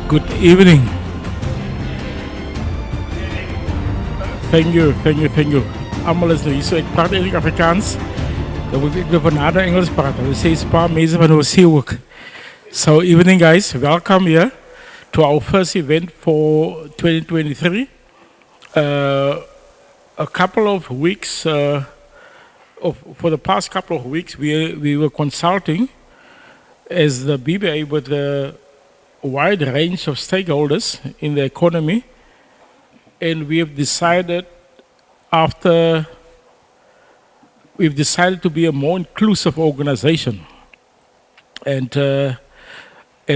Good evening. Thank you, thank you, thank you. Allemaal is nou so ek praat eintlik Afrikaans. Dan moet ek weer van Engels praten. We say Spa mensen van Oceanhoek. So evening guys, welcome here to our first event for 2023. A couple of weeks, for the past couple of weeks, we were consulting as the BBA with a wide range of stakeholders in the economy, and we've decided to be a more inclusive organization, and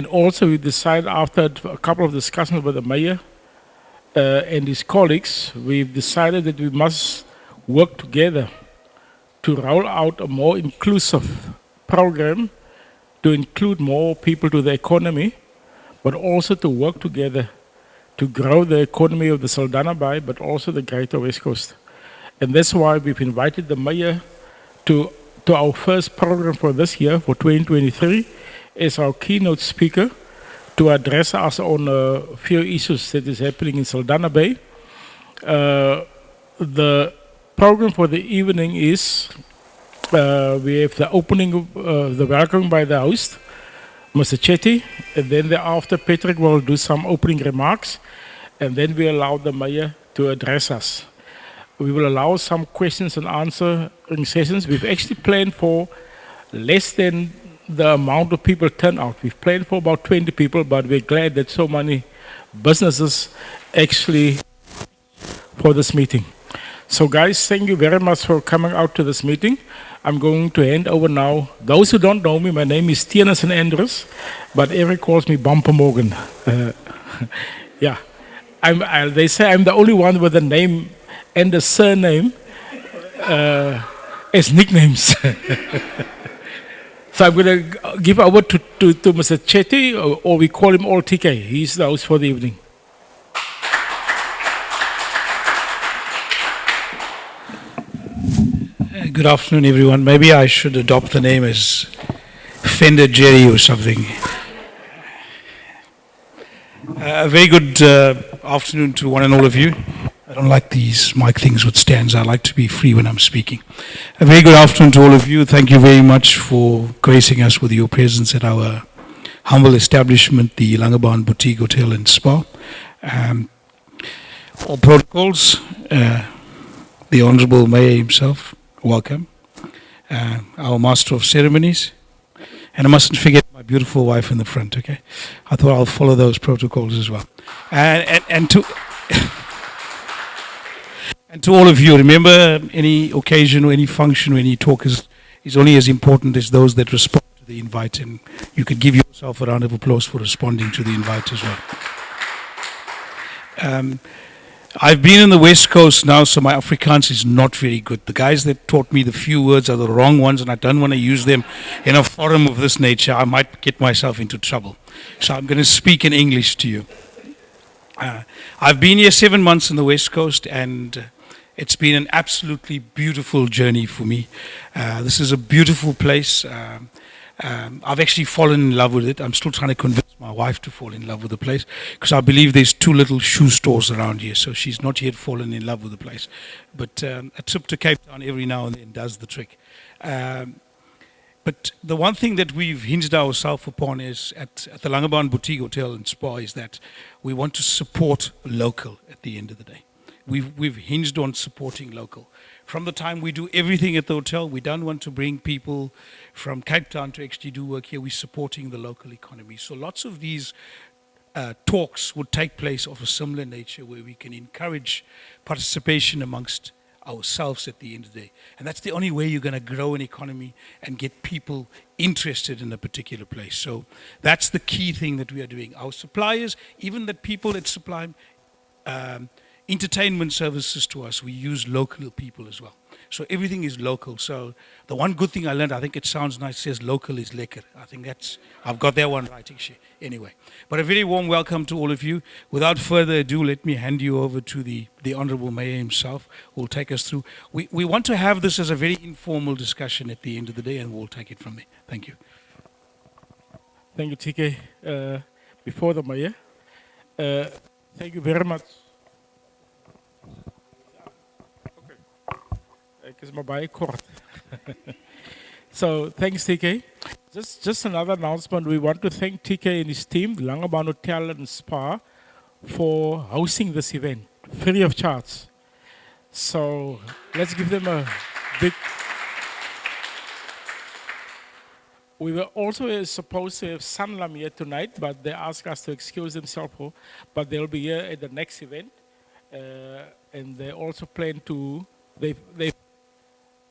also we decided after a couple of discussions with the mayor and his colleagues, we've decided that we must work together to roll out a more inclusive program to include more people to the economy, but also to work together to grow the economy of the Saldanha Bay, but also the Greater West Coast. And that's why we've invited the mayor to our first program for this year, for 2023, as our keynote speaker to address us on a few issues that is happening in Saldanha Bay. The program for the evening is we have the opening of the welcome by the host, Mr. Chetty, and then thereafter Patrick will do some opening remarks, and then we allow the mayor to address us. We will allow some questions and answering sessions. We've actually planned for less than the amount of people turn out. We've planned for about 20 people, but we're glad that so many businesses actually for this meeting. So guys, thank you very much for coming out to this meeting. I'm going to hand over now. Those who don't know me, my name is Tienerson Andrews, but Eric calls me Bumper Morgan. Yeah, they say I'm the only one with a name and a surname as nicknames. So I'm going to give over to Mr. Chetty, or we call him all TK. He's the host for the evening. Good afternoon, everyone. Maybe I should adopt the name as Fender Jerry or something. A very good afternoon to one and all of you. I don't like these mic things with stands. I like to be free when I'm speaking. A very good afternoon to all of you. Thank you very much for gracing us with your presence at our humble establishment, the Langebaan Boutique Hotel and Spa. All protocols, the Honorable Mayor himself, welcome. Our Master of Ceremonies. And I mustn't forget my beautiful wife in the front, okay? I thought I'll follow those protocols as well. And to... And to all of you, remember, any occasion or any function or any talk is only as important as those that respond to the invite. And you could give yourself a round of applause for responding to the invite as well. I've been in the West Coast now, so my Afrikaans is not very good. The guys that taught me the few words are the wrong ones, and I don't want to use them in a forum of this nature. I might get myself into trouble. So I'm going to speak in English to you. I've been here 7 months in the West Coast, and it's been an absolutely beautiful journey for me. This is a beautiful place. I've actually fallen in love with it. I'm still trying to convince my wife to fall in love with the place, because I believe there's 2 little shoe stores around here, so she's not yet fallen in love with the place. But a trip to Cape Town every now and then does the trick. But the one thing that we've hinged ourselves upon is at the Langebaan Boutique Hotel and Spa is that we want to support local at the end of the day. We've hinged on supporting local. From the time we do everything at the hotel, we don't want to bring people from Cape Town to actually do work here. We're supporting the local economy. So lots of these talks would take place of a similar nature, where we can encourage participation amongst ourselves at the end of the day. And that's the only way you're going to grow an economy and get people interested in a particular place. So that's the key thing that we are doing. Our suppliers, even the people that supply entertainment services to us, we use local people as well. So everything is local. So the one good thing I learned, I think it sounds nice, says local is lekker. I think I've got that one right actually. Anyway, but a very warm welcome to all of you. Without further ado, let me hand you over to the Honorable Mayor himself, who will take us through. We want to have this as a very informal discussion at the end of the day, and we'll take it from there. Thank you. Thank you, TK. Before the mayor, Uh, thank you very much. Ek is maar baie kort. So thanks, TK. Just another announcement. We want to thank TK and his team, Langebaan Hotel and Spa, for hosting this event free of charge. So let's give them a big. We were also supposed to have Sanlam here tonight, but they asked us to excuse themselves. But they'll be here at the next event, and they also plan to. They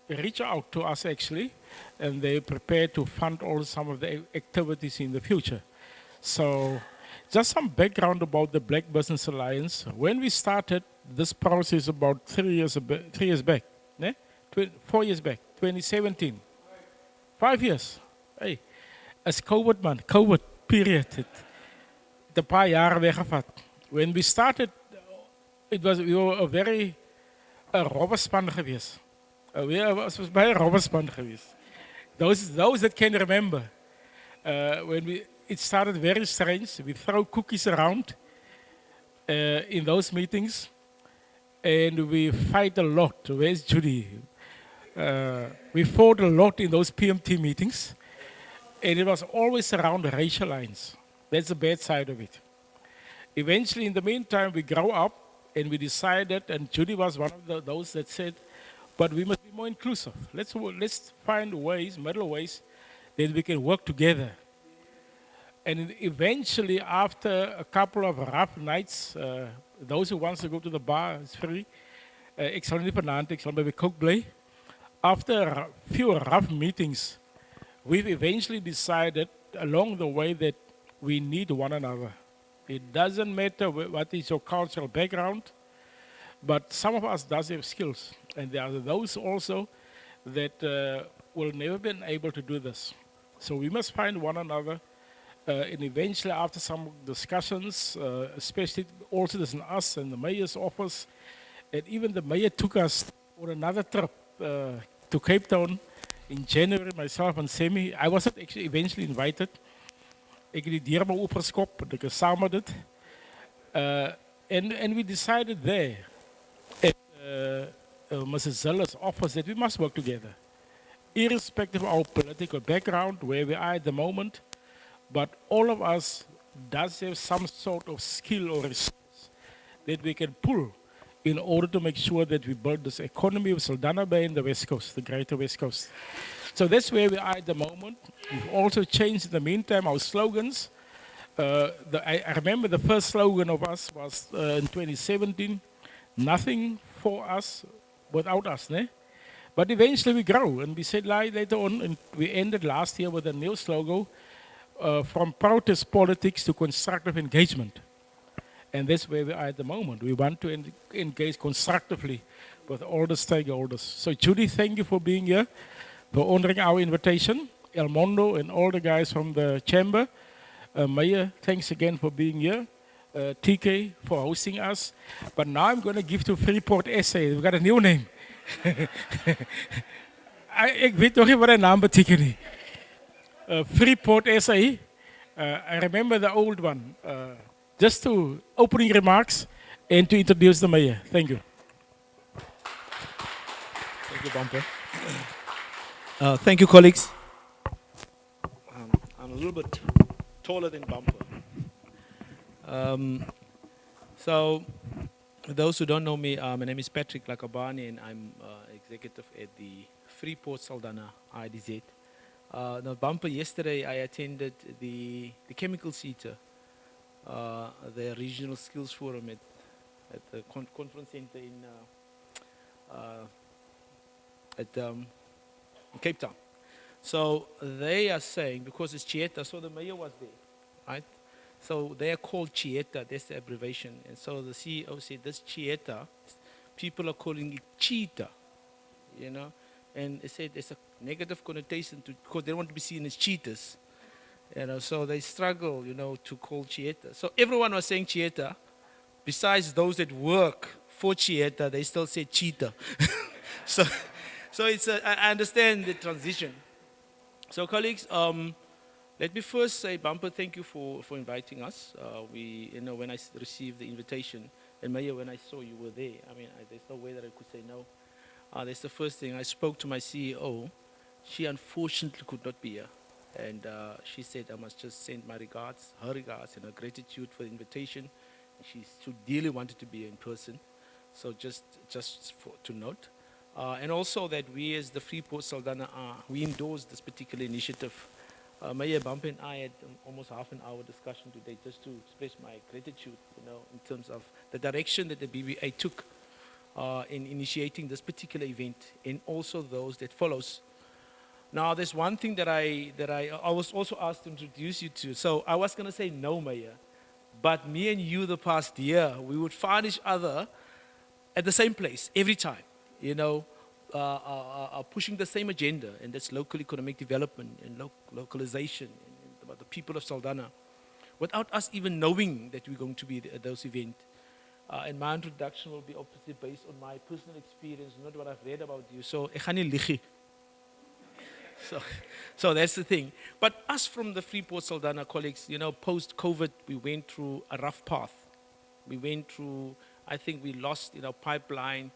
reach out to us actually, and they prepare to fund all some of the activities in the future. So, just some background about the Black Business Alliance. When we started this process about 3 years back, né? 4 years back, 2017, 5 years. Hey, as COVID man, COVID period, het een paar jaar weggevat. When we started, we were a very robberspan geweest. Was bij een robberspan geweest. Those that can remember, it started very strange. We throw cookies around in those meetings, and we fight a lot. Where's Judy? We fought a lot in those PMT meetings, and it was always around racial lines. That's the bad side of it. Eventually, in the meantime, we grow up, and we decided, and Judy was one of those that said, but we must be more inclusive. Let's find ways, middle ways, that we can work together. And eventually, after a couple of rough nights, those who wants to go to the bar, it's free. Ik zal niet vanavond, ik zal bij de kook blij. After a few rough meetings, we've eventually decided along the way that we need one another. It doesn't matter what is your cultural background, but some of us does have skills. And there are those also that will never be able to do this. So we must find one another. And eventually, after some discussions, especially also between us and the mayor's office, and even the mayor took us on another trip to Cape Town in January, myself and Semi. I wasn't actually eventually invited. Ik heb die dier maar opgeskop, ik heb samen dit. And we decided there at Mrs. Zeller's office that we must work together, irrespective of our political background, where we are at the moment. But all of us does have some sort of skill or resource that we can pull in order to make sure that we build this economy of Saldanha Bay in the West Coast, the greater West Coast. So that's where we are at the moment. We've also changed in the meantime our slogans. I remember the first slogan of us was in 2017, nothing for us without us. Ne? But eventually we grow, and we said later on, and we ended last year with a new slogan, from protest politics to constructive engagement. And that's where we are at the moment. We want to engage constructively with all the stakeholders. So Judy, thank you for being here, for honoring our invitation. El Mondo and all the guys from the chamber. Mayor, thanks again for being here. TK for hosting us. But now I'm going to give to Freeport SA. We've got a new name. Ik weet nog niet wat een naam betekent. Freeport SA. I remember the old one. Just to opening remarks and to introduce the mayor. Thank you. Thank you, Bumper. Thank you, colleagues. I'm a little bit taller than Bumper. So, those who don't know me, my name is Patrick Lakabani, and I'm executive at the Freeport Saldanha IDZ. Now, Bumper, yesterday I attended the chemical seater, the regional skills forum at the conference center in Cape Town. So they are saying, because it's Chieta, so the mayor was there, right? So they are called Chieta, that's the abbreviation. And so the CEO said, this Chieta, people are calling it cheetah, you know? And they said there's a negative connotation because they don't want to be seen as cheaters. You know, so they struggle, you know, to call Chieta. So everyone was saying Chieta. Besides those that work for Chieta, they still say cheetah. so it's I understand the transition. So colleagues, Let me first say, Bumper, thank you for inviting us. When I received the invitation, and Maya, when I saw you were there, I mean, there's no way that I could say no. That's the first thing. I spoke to my CEO. She unfortunately could not be here. And she said, I must just send my regards, her regards, and her gratitude for the invitation. She dearly wanted to be here in person. So to note. And also that we as the Freeport Saldanha, we endorse this particular initiative. Mayor Bump and I had almost half an hour discussion today just to express my gratitude, in terms of the direction that the BBA took in initiating this particular event, and also those that follows. Now, there's one thing that I was also asked to introduce you to. So I was going to say no, Mayor, but me and you the past year, we would find each other at the same place every time, pushing the same agenda, and that's local economic development and localization and about the people of Saldanha, without us even knowing that we're going to be at those events. And my introduction will be obviously based on my personal experience, not what I've read about you. So, ek gaan nie lieg nie. So that's the thing. But us from the Freeport Saldanha colleagues, post-COVID, we went through a rough path. We went through, I think we lost in our pipeline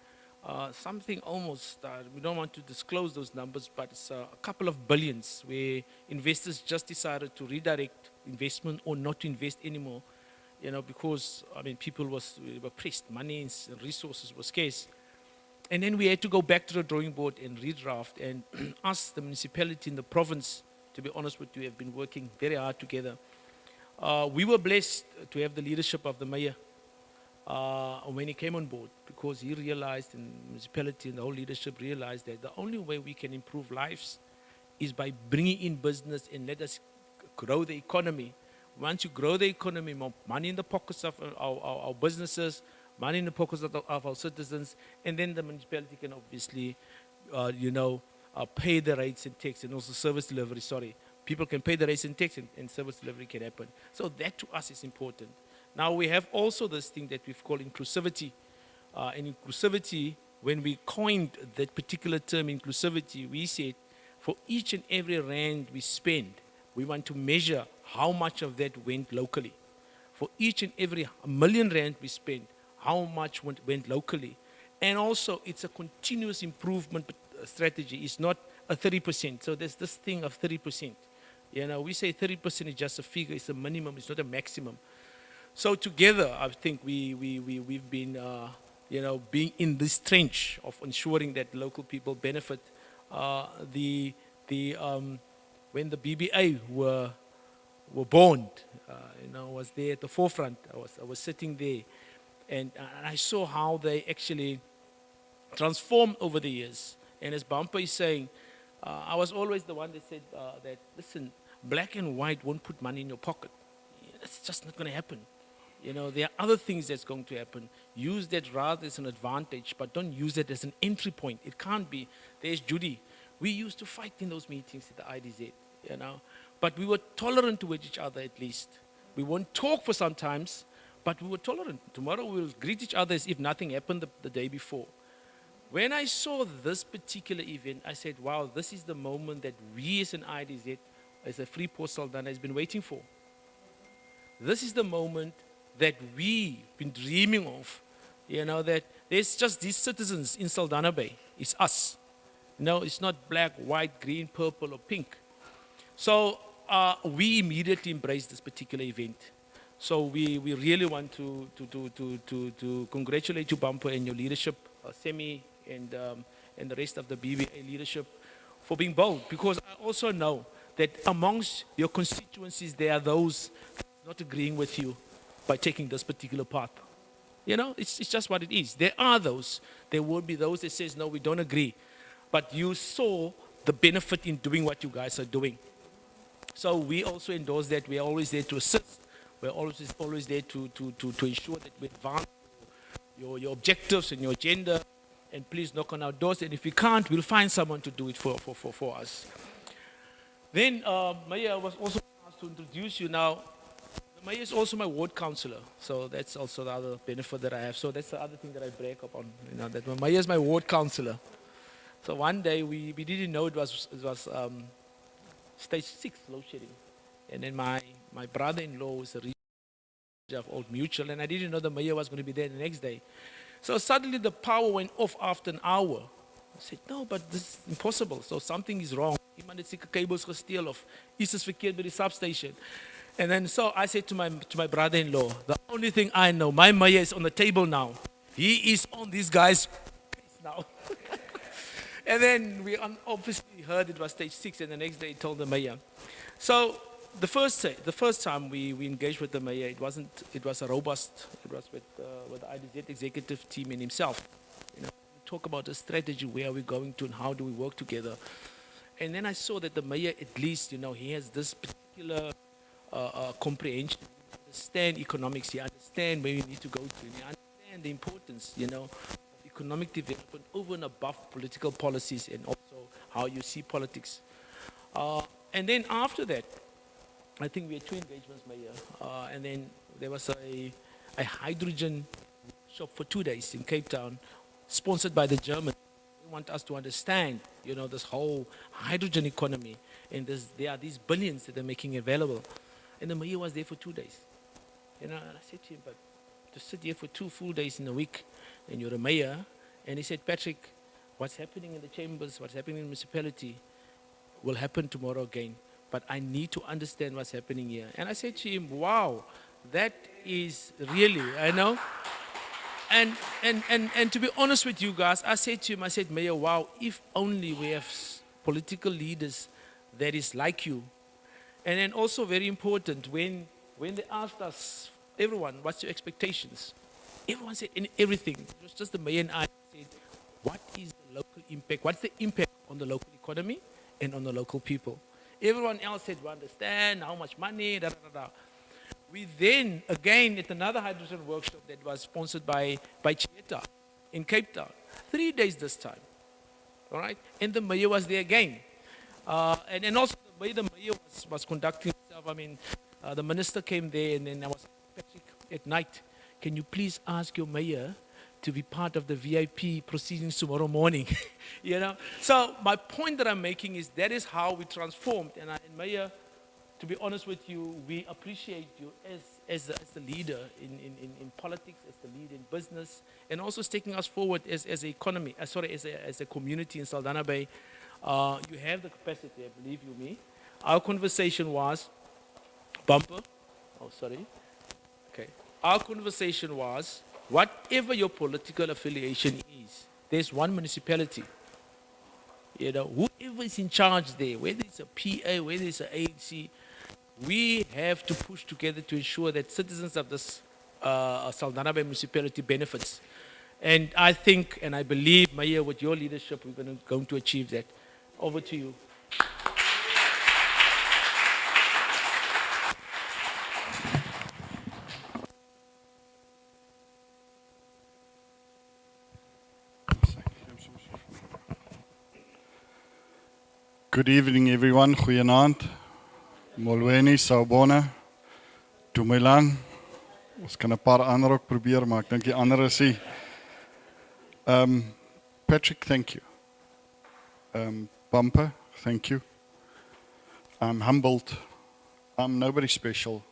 something almost, we don't want to disclose those numbers, but it's a couple of billions where investors just decided to redirect investment or not to invest anymore, because, people were pressed, money and resources were scarce. And then we had to go back to the drawing board and redraft, and us, the municipality and the province, to be honest with you, have been working very hard together. We were blessed to have the leadership of the mayor when he came on board, because he realized, and the municipality and the whole leadership realized, that the only way we can improve lives is by bringing in business and let us grow the economy. Once you grow the economy, more money in the pockets of our businesses, money in the pockets of our citizens, and then the municipality can obviously, pay the rates and tax, and also service delivery, people can pay the rates and tax, and service delivery can happen. So that to us is important. Now we have also this thing that we've called inclusivity. And inclusivity, when we coined that particular term inclusivity, we said for each and every rand we spend, we want to measure how much of that went locally. For each and every million rand we spend, how much went locally. And also it's a continuous improvement strategy. It's not a 30%. So there's this thing of 30%. We say 30% is just a figure, it's a minimum, it's not a maximum. So together, I think we've been, being in this trench of ensuring that local people benefit. When the BBA were born, was there at the forefront. I was sitting there, and I saw how they actually transformed over the years. And as Bumper is saying, I was always the one that said that, listen, black and white won't put money in your pocket. It's just not going to happen. There are other things that's going to happen. Use that rather as an advantage, but don't use it as an entry point. It can't be. There's Judy. We used to fight in those meetings at the IDZ, but we were tolerant towards each other at least. We won't talk for sometimes, but we were tolerant. Tomorrow we'll greet each other as if nothing happened the day before. When I saw this particular event, I said, wow, this is the moment that we as an IDZ, as a Freeport Saldanha, has been waiting for. This is the moment that we've been dreaming of, that there's just these citizens in Saldanha Bay. It's us. It's not black, white, green, purple, or pink. So we immediately embraced this particular event. So we really want to congratulate you, Bumper, and your leadership, Semi, and the rest of the BBA leadership for being bold. Because I also know that amongst your constituencies, there are those not agreeing with you by taking this particular path. It's just what it is. There are those. There will be those that says, no, we don't agree. But you saw the benefit in doing what you guys are doing. So we also endorse that. We're always there to assist. We're always there to ensure that we advance your objectives and your agenda. And please knock on our doors. And if we can't, we'll find someone to do it for us. Then, Mayor, I was also asked to introduce you now. Mayor is also my ward councillor, so that's also the other benefit that I have. So that's the other thing that I brag upon, that Mayor is my ward councillor. So one day we didn't know it was stage 6 load shedding, And then my brother-in-law was a region of Old Mutual, and I didn't know the mayor was going to be there the next day. So suddenly the power went off after an hour. I said, no, but this is impossible. So something is wrong. Iemand het seker cables gesteel of iets is verkeerd by die substation. And then so I said to my brother-in-law, the only thing I know, my mayor is on the table now. He is on these guys' case now. And then we obviously heard it was stage 6, and the next day he told the mayor. So the first time we engaged with the mayor, it was a robust, it was with the IDZ executive team and himself. You know, talk about the strategy, where are we going to and how do we work together. And then I saw that the mayor, at least, you know, he has this particular comprehension. He understands economics, he understands where we need to go to, and he understands the importance, you know, of economic development over and above political policies and also how you see politics. And then after that, I think we had 2 engagements, Mayor, and then there was a hydrogen shop for 2 days in Cape Town, sponsored by the Germans. They want us to understand, you know, this whole hydrogen economy, and there are these billions that they're making available. And the mayor was there for 2 days. You know, and I said to him, but to sit here for 2 full days in a week, and you're a mayor, and he said, Patrick, what's happening in the chambers, what's happening in the municipality will happen tomorrow again. But I need to understand what's happening here. And I said to him, wow, that is really, I know. And to be honest with you guys, I said to him, I said, Mayor, wow, if only we have political leaders that is like you. And then also very important, when they asked us, everyone, what's your expectations? Everyone said everything. It was just the mayor and I said, what is the local impact? What's the impact on the local economy and on the local people? Everyone else said, we understand how much money, da, da, da, da. We then, again, at another hydrogen workshop that was sponsored by Trutor in Cape Town, 3 days this time, all right? And the mayor was there again. And also the way the mayor was conducting himself, I mean, the minister came there, and then I was, Patrick, at night, can you please ask your mayor to be part of the VIP proceedings tomorrow morning? You know? So my point that I'm making is that is how we transformed. And Mayor, to be honest with you, we appreciate you as the leader in politics, as the leader in business, and also taking us forward as an economy, as a community in Saldanha Bay. You have the capacity, I believe you me. Our conversation was, bumper, oh sorry, okay. Our conversation was, whatever your political affiliation is, there's one municipality. You know, whoever is in charge there, whether it's a PA, whether it's an ANC, we have to push together to ensure that citizens of this Saldanha Bay municipality benefits. And I think, and I believe, Mayor, with your leadership, we're going to achieve that. Over to you. Good evening, everyone. Goeienaand. Molweni, Sawubona, Dumelang. Ons kan 'n paar ander ook probeer, maar ek dink die ander is nie. Patrick, thank you. Bumper, thank you. I'm humbled. I'm nobody special.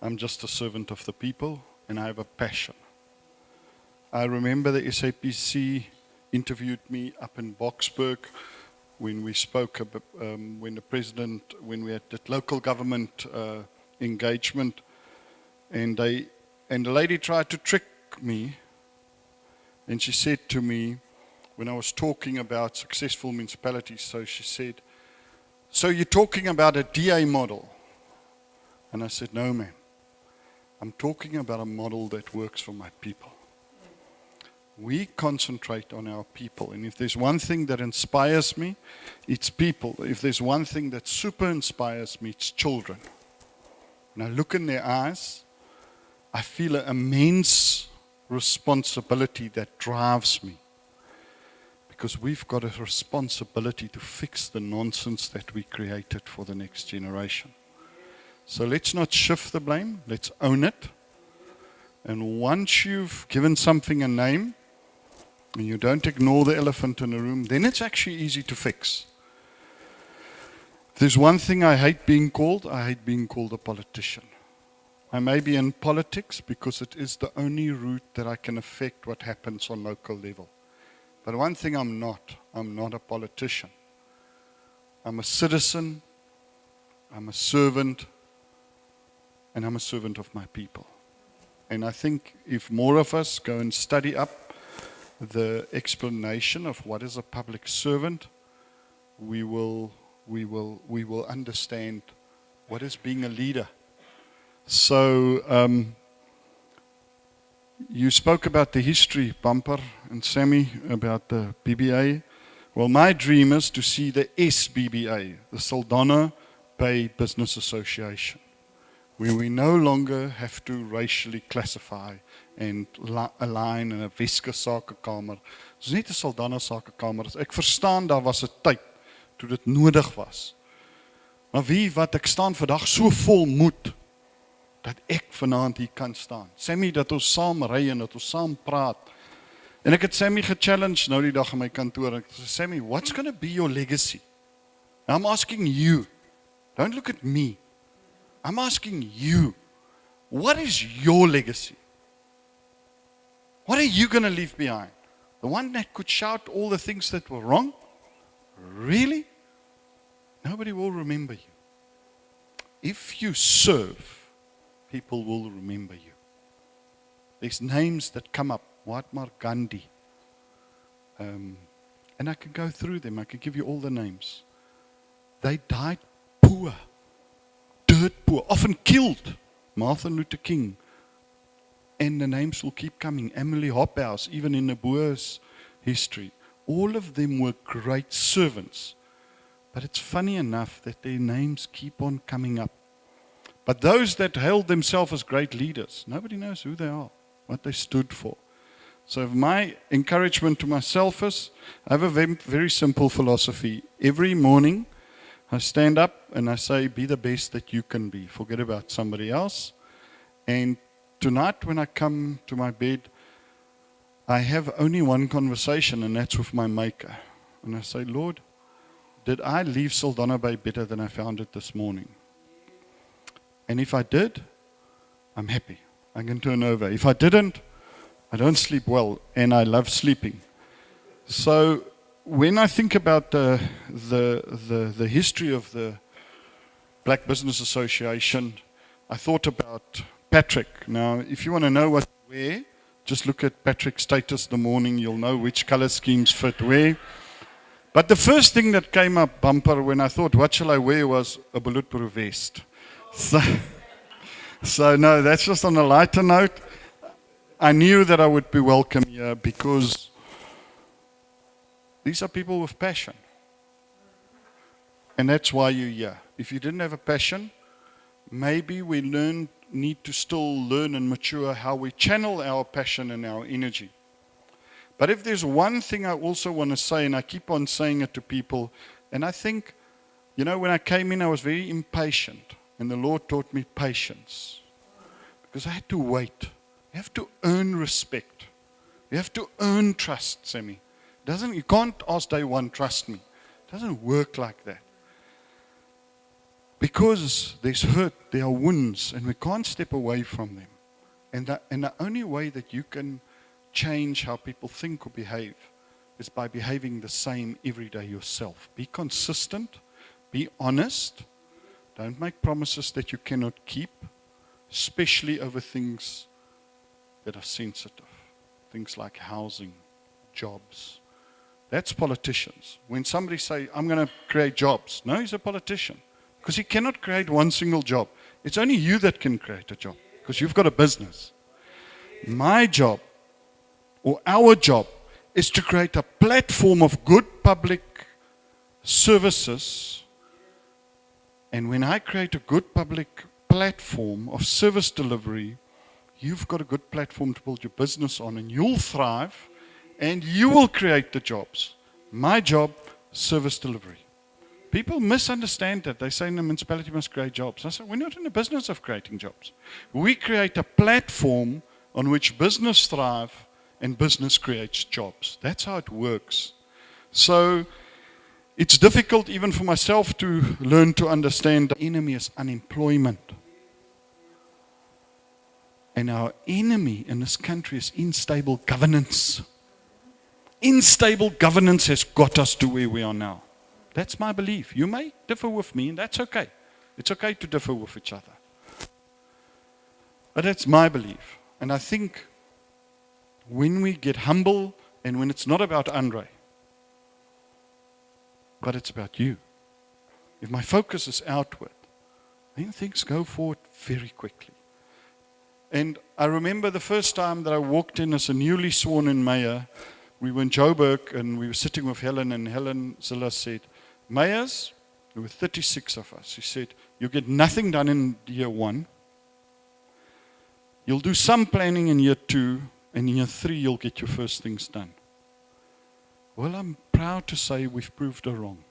I'm just a servant of the people, and I have a passion. I remember the SAPC interviewed me up in Boksburg when we spoke about, when we had that local government engagement, and the lady tried to trick me, and she said to me, when I was talking about successful municipalities, so she said, so you're talking about a DA model? And I said, no, ma'am. I'm talking about a model that works for my people. We concentrate on our people, and if there's one thing that inspires me, it's people. If there's one thing that super inspires me, it's children. When I look in their eyes, I feel an immense responsibility that drives me, because we've got a responsibility to fix the nonsense that we created for the next generation. So let's not shift the blame, let's own it. And once you've given something a name, and you don't ignore the elephant in the room, then it's actually easy to fix. If there's one thing I hate being called a politician. I may be in politics because it is the only route that I can affect what happens on local level. But one thing I'm not a politician. I'm a citizen, I'm a servant, and I'm a servant of my people. And I think if more of us go and study up the explanation of what is a public servant, we will understand what is being a leader. So you spoke about the history, Bumper and Sammy, about the BBA. Well, my dream is to see the SBBA, the Saldanha Bay Business Association, where we no longer have to racially classify and align in 'n Weske Sakekamer. Dit is net 'n Saldanha Sakekamer. Ek verstaan daar was 'n tyd toe dit nodig was. Maar wat ek staan vandag so vol moed dat ek vanaand hier kan staan. Sammy, dat ons saam ry en dat ons saam praat. En ek het Sammy gechallenged nou die dag in my kantoor. Ek sê, Sammy, what's going to be your legacy? I'm asking you. Don't look at me. I'm asking you. What is your legacy? What are you going to leave behind? The one that could shout all the things that were wrong? Really? Nobody will remember you. If you serve, people will remember you. There's names that come up. Mahatma Gandhi. And I can go through them. I can give you all the names. They died poor. Dirt poor. Often killed. Martin Luther King. And the names will keep coming. Emily Hophouse, even in the Boer's history. All of them were great servants. But it's funny enough that their names keep on coming up. But those that held themselves as great leaders, nobody knows who they are, what they stood for. So my encouragement to myself is, I have a very, very simple philosophy. Every morning, I stand up and I say, be the best that you can be. Forget about somebody else. And tonight when I come to my bed, I have only one conversation, and that's with my Maker. And I say, Lord, did I leave Saldanha Bay better than I found it this morning? And if I did, I'm happy. I can turn over. If I didn't, I don't sleep well, and I love sleeping. So when I think about the history of the Black Business Association, I thought about Patrick. Now, if you want to know what to wear, just look at Patrick's status in the morning. You'll know which color schemes fit where. But the first thing that came up, Bumper, when I thought, what shall I wear, was a bulletproof vest. So no, that's just on a lighter note. I knew that I would be welcome here because these are people with passion. And that's why you're here. If you didn't have a passion, maybe we need to still learn and mature how we channel our passion and our energy. But if there's one thing I also want to say, and I keep on saying it to people, and I think, you know, when I came in, I was very impatient. And the Lord taught me patience. Because I had to wait. You have to earn respect. You have to earn trust, Sammy. You can't ask day one, trust me. It doesn't work like that. Because there's hurt, there are wounds, and we can't step away from them. And the only way that you can change how people think or behave is by behaving the same every day yourself. Be consistent. Be honest. Don't make promises that you cannot keep, especially over things that are sensitive. Things like housing, jobs. That's politicians. When somebody say, I'm going to create jobs. No, he's a politician. Because he cannot create one single job. It's only you that can create a job. Because you've got a business. My job, or our job, is to create a platform of good public services. And when I create a good public platform of service delivery, you've got a good platform to build your business on, and you'll thrive, and you will create the jobs. My job, service delivery. People misunderstand that. They say the municipality must create jobs. I say, we're not in the business of creating jobs. We create a platform on which business thrive and business creates jobs. That's how it works. So It's difficult even for myself to learn to understand the enemy is unemployment. And our enemy in this country is unstable governance. Unstable governance has got us to where we are now. That's my belief. You may differ with me, and that's okay. It's okay to differ with each other. But that's my belief. And I think when we get humble and when it's not about Andre, but it's about you. If my focus is outward, then things go forward very quickly. And I remember the first time that I walked in as a newly sworn in mayor, we were in Joburg and we were sitting with Helen, and Helen Zilla said, mayors, there were 36 of us. She said, you get nothing done in year 1. You'll do some planning in year 2, and in year 3 you'll get your first things done. Well, I'm proud to say we've proved her wrong.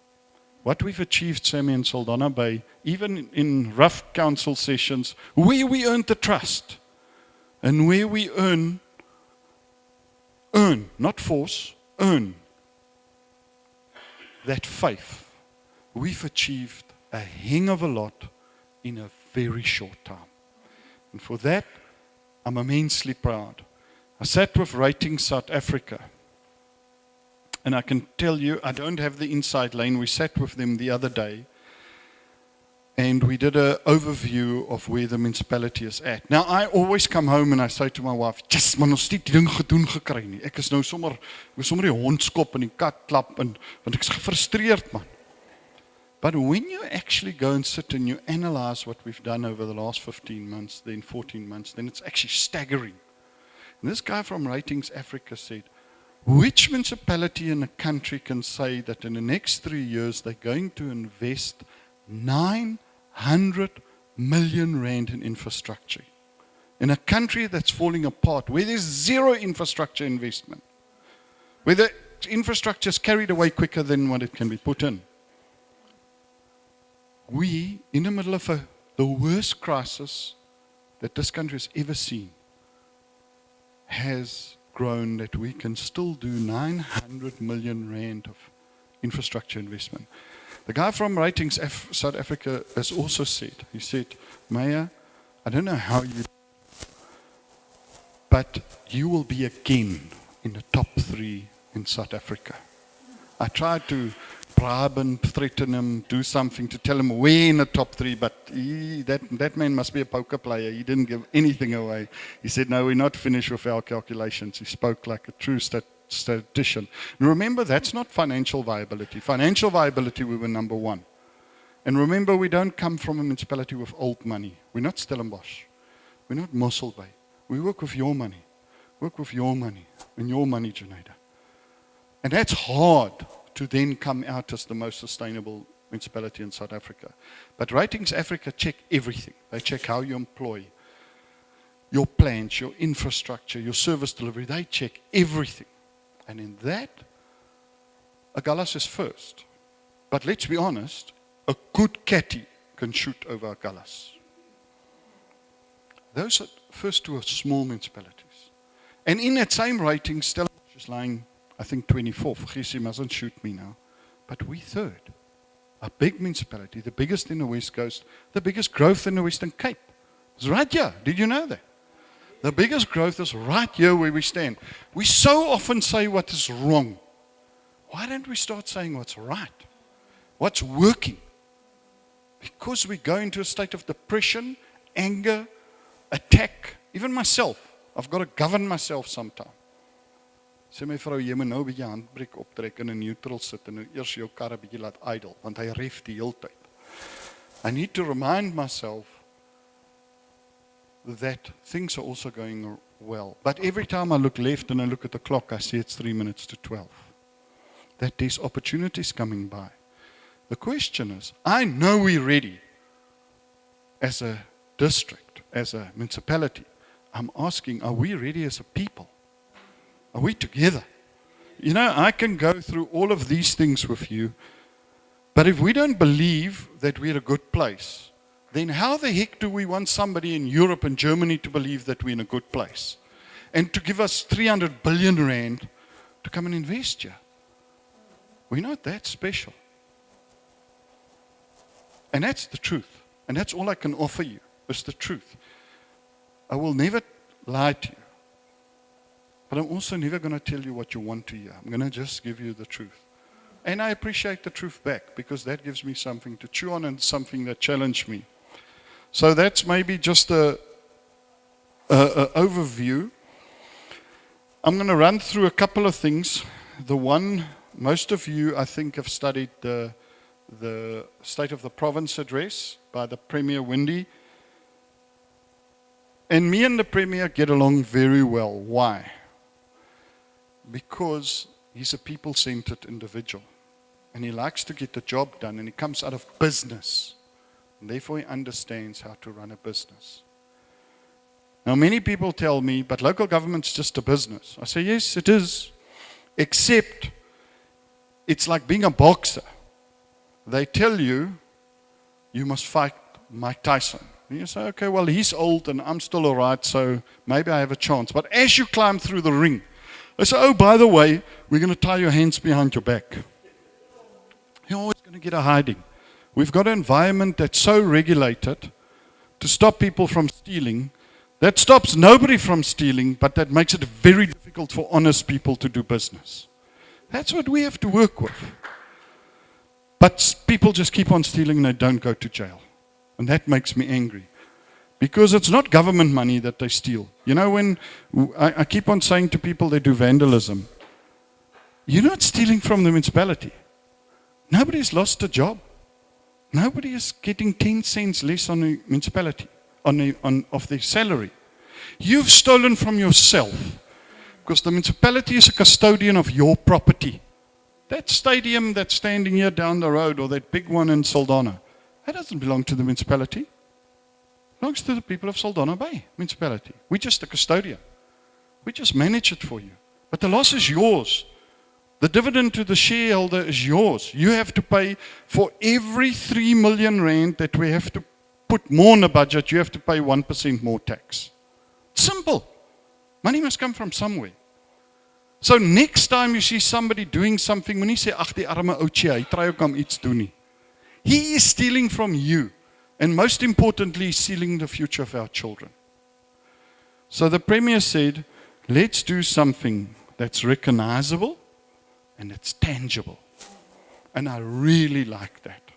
What we've achieved, Sammy and Saldanha Bay, even in rough council sessions, where we earned the trust, and where we earn, not force, earn that faith, we've achieved a hang of a lot in a very short time. And for that, I'm immensely proud. I sat with Rating South Africa, and I can tell you, I don't have the inside lane. We sat with them the other day, and we did an overview of where the municipality is at. Now, I always come home and I say to my wife, yes, man, ons het die ding gedoen gekry nie. Ek is nou sommer die hondskop en die kat klap, want ek is gefrustreerd, man. But when you actually go and sit and you analyze what we've done over the last 15 months, then 14 months, then it's actually staggering. And this guy from Ratings Africa said, which municipality in a country can say that in the next 3 years they're going to invest 900 million rand in infrastructure? In a country that's falling apart, where there's zero infrastructure investment, where the infrastructure is carried away quicker than what it can be put in. We, in the middle of the worst crisis that this country has ever seen, has grown that we can still do 900 million rand of infrastructure investment. The guy from Ratings South Africa has also said, he said, Mayor, I don't know how you, but you will be again in the top 3 in South Africa. I tried to bribe him, threaten him, do something to tell him we're in the top 3, but that man must be a poker player. He didn't give anything away. He said, no, we're not finished with our calculations. He spoke like a true statistician. And remember, that's not financial viability. Financial viability, we were number 1. And remember, we don't come from a municipality with old money. We're not Stellenbosch. We're not Mossel Bay. We work with your money. Work with your money and your money, Janeda. And that's hard to then come out as the most sustainable municipality in South Africa. But Ratings Africa check everything. They check how you employ, your plans, your infrastructure, your service delivery. They check everything. And in that, Agulhas is first. But let's be honest, a good caddy can shoot over Agulhas. Those are first 2 are small municipalities. And in that same rating, Stellenbosch is lying, I think, 24th. Gisie mustn't shoot me now. But we 3rd. A big municipality, the biggest in the West Coast, the biggest growth in the Western Cape. It's right here. Did you know that? The biggest growth is right here where we stand. We so often say what is wrong. Why don't we start saying what's right? What's working? Because we go into a state of depression, anger, attack. Even myself. I've got to govern myself sometimes. Sê my vrou, jy moet nou 'n bietjie handbrake optrek en in neutral sit en nou eers jou kar 'n bietjie laat idle, want hy ref die hele tyd. I need to remind myself that things are also going well. But every time I look left and I look at the clock, I see it's 3 minutes to 12. That there's opportunities coming by. The question is, I know we're ready as a district, as a municipality. I'm asking, are we ready as a people? Are we together? You know, I can go through all of these things with you, but if we don't believe that we're a good place, then how the heck do we want somebody in Europe and Germany to believe that we're in a good place? And to give us 300 billion rand to come and invest here? We're not that special. And that's the truth. And that's all I can offer you, is the truth. I will never lie to you. But I'm also never going to tell you what you want to hear. I'm going to just give you the truth. And I appreciate the truth back, because that gives me something to chew on and something that challenged me. So that's maybe just a overview. I'm going to run through a couple of things. The one, most of you, I think, have studied the State of the Province address by the Premier Windy. And me and the Premier get along very well. Why? Because he's a people-centered individual. And he likes to get the job done, and he comes out of business. And therefore he understands how to run a business. Now many people tell me, but local government's just a business. I say, yes, it is. Except it's like being a boxer. They tell you, you must fight Mike Tyson. And you say, okay, well, he's old and I'm still all right, so maybe I have a chance. But as you climb through the ring, they say, oh, by the way, we're going to tie your hands behind your back. You're always going to get a hiding. We've got an environment that's so regulated to stop people from stealing. That stops nobody from stealing, but that makes it very difficult for honest people to do business. That's what we have to work with. But people just keep on stealing and they don't go to jail. And that makes me angry. Because it's not government money that they steal. You know, when I keep on saying to people they do vandalism, you're not stealing from the municipality. Nobody's lost a job. Nobody is getting 10 cents less on the municipality, of their salary. You've stolen from yourself, because the municipality is a custodian of your property. That stadium that's standing here down the road, or that big one in Saldanha, that doesn't belong to the municipality. It belongs to the people of Saldanha Bay municipality. We're just a custodian. We just manage it for you. But the loss is yours. The dividend to the shareholder is yours. You have to pay for every 3 million rand that we have to put more in the budget, you have to pay 1% more tax. Simple. Money must come from somewhere. So next time you see somebody doing something, moenie sê, ag die arme ouetjie, hy try ook om iets doen nie. He is stealing from you. And most importantly, stealing the future of our children. So the Premier said, let's do something that's recognizable and it's tangible. And I really like that.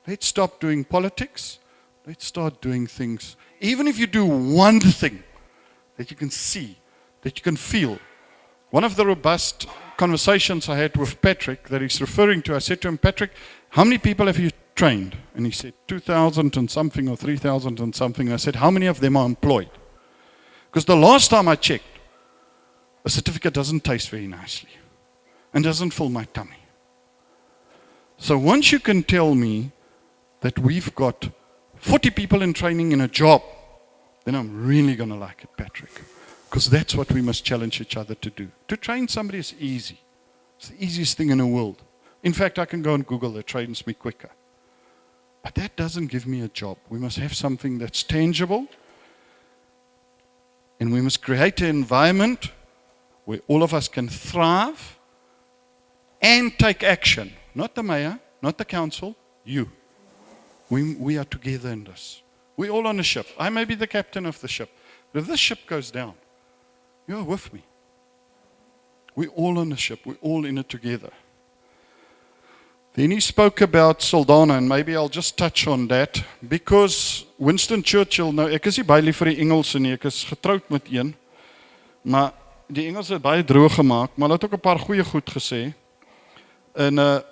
Let's stop doing politics. Let's start doing things. Even if you do one thing that you can see, that you can feel. One of the robust conversations I had with Patrick that he's referring to, I said to him, Patrick, how many people have you trained? And he said 2,000 and something or 3,000 and something. I said, how many of them are employed? Because the last time I checked, a certificate doesn't taste very nicely and doesn't fill my tummy. So once you can tell me that we've got 40 people in training in a job, then I'm really going to like it, Patrick. Because that's what we must challenge each other to do. To train somebody is easy. It's the easiest thing in the world. In fact, I can go on Google that trains me quicker. But that doesn't give me a job. We must have something that's tangible. And we must create an environment where all of us can thrive and take action. Not the mayor, not the council, you. We are together in this. We're all on a ship. I may be the captain of the ship. But if this ship goes down, you're with me. We're all on the ship. We're all in it together. Then he spoke about Saldanha, and maybe I'll just touch on that, because Winston Churchill, nou ek is nie baie lief vir die Engelse nie, ek is getroud met een, maar die Engelse het baie droog gemaak, maar hulle het ook 'n paar goeie goed gesê. En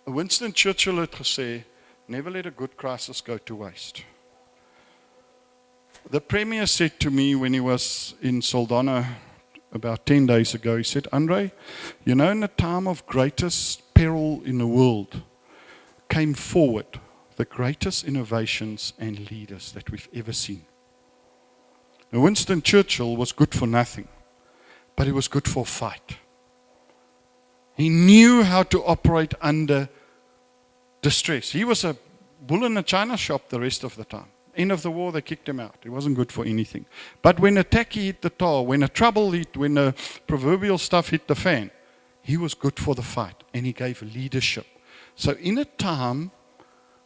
Winston Churchill het gesê, never let a good crisis go to waste. The Premier said to me when he was in Saldanha about 10 days ago, he said, Andre, you know, in the time of greatest peril in the world, came forward the greatest innovations and leaders that we've ever seen. Now, Winston Churchill was good for nothing, but he was good for a fight. He knew how to operate under distress. He was a bull in a china shop the rest of the time. End of the war, they kicked him out. He wasn't good for anything. But when a tacky hit the tar, when a trouble hit, when the proverbial stuff hit the fan, he was good for the fight, and he gave leadership. So in a time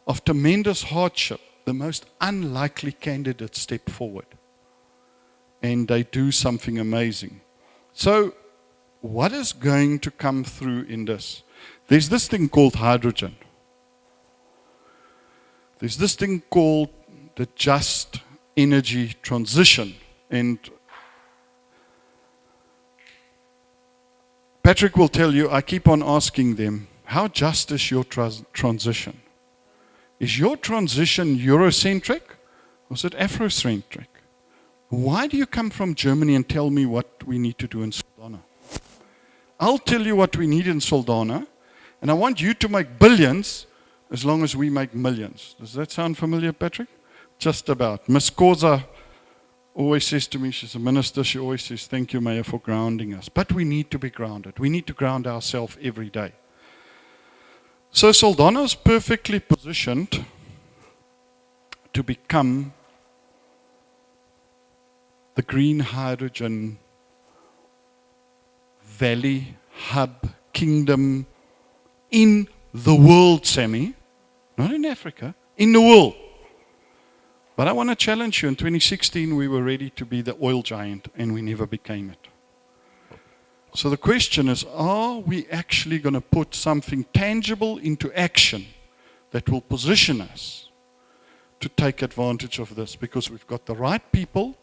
of tremendous hardship, the most unlikely candidates step forward. And they do something amazing. So, what is going to come through in this? There's this thing called hydrogen. There's this thing called the just energy transition. And Patrick will tell you, I keep on asking them, how just is your transition? Is your transition Eurocentric or is it Afrocentric? Why do you come from Germany and tell me what we need to do in Saldanha? I'll tell you what we need in Saldanha, and I want you to make billions as long as we make millions. Does that sound familiar, Patrick? Just about. Miss Koza always says to me, she's a minister, she always says, thank you, Mayor, for grounding us. But we need to be grounded. We need to ground ourselves every day. So Saldanha is perfectly positioned to become the green hydrogen valley, hub, kingdom in the world, Sammy. Not in Africa, in the world. But I want to challenge you. In 2016, we were ready to be the oil giant, and we never became it. So the question is, are we actually going to put something tangible into action that will position us to take advantage of this? Because we've got the right people,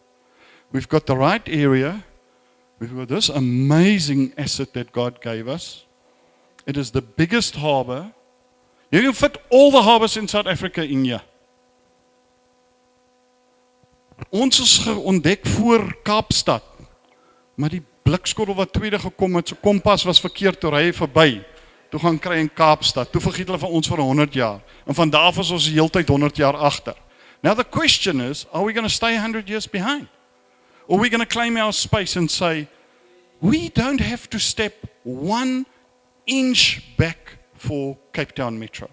we've got the right area, we've got this amazing asset that God gave us. It is the biggest harbor. You can fit all the harbors in South Africa in here. Ons is ontdek voor Kaapstad, maar die blikskottel wat tweede gekom het, sy kompas was verkeerd, toe ry hy verby, toe gaan kry in Kaapstad, toe vergiet hulle van ons vir 100 jaar, en vandaar is ons die hele tyd 100 jaar agter. Now the question is, are we going to stay 100 years behind? Or are we going to claim our space and say, we don't have to step 1 inch back for Cape Town Metro?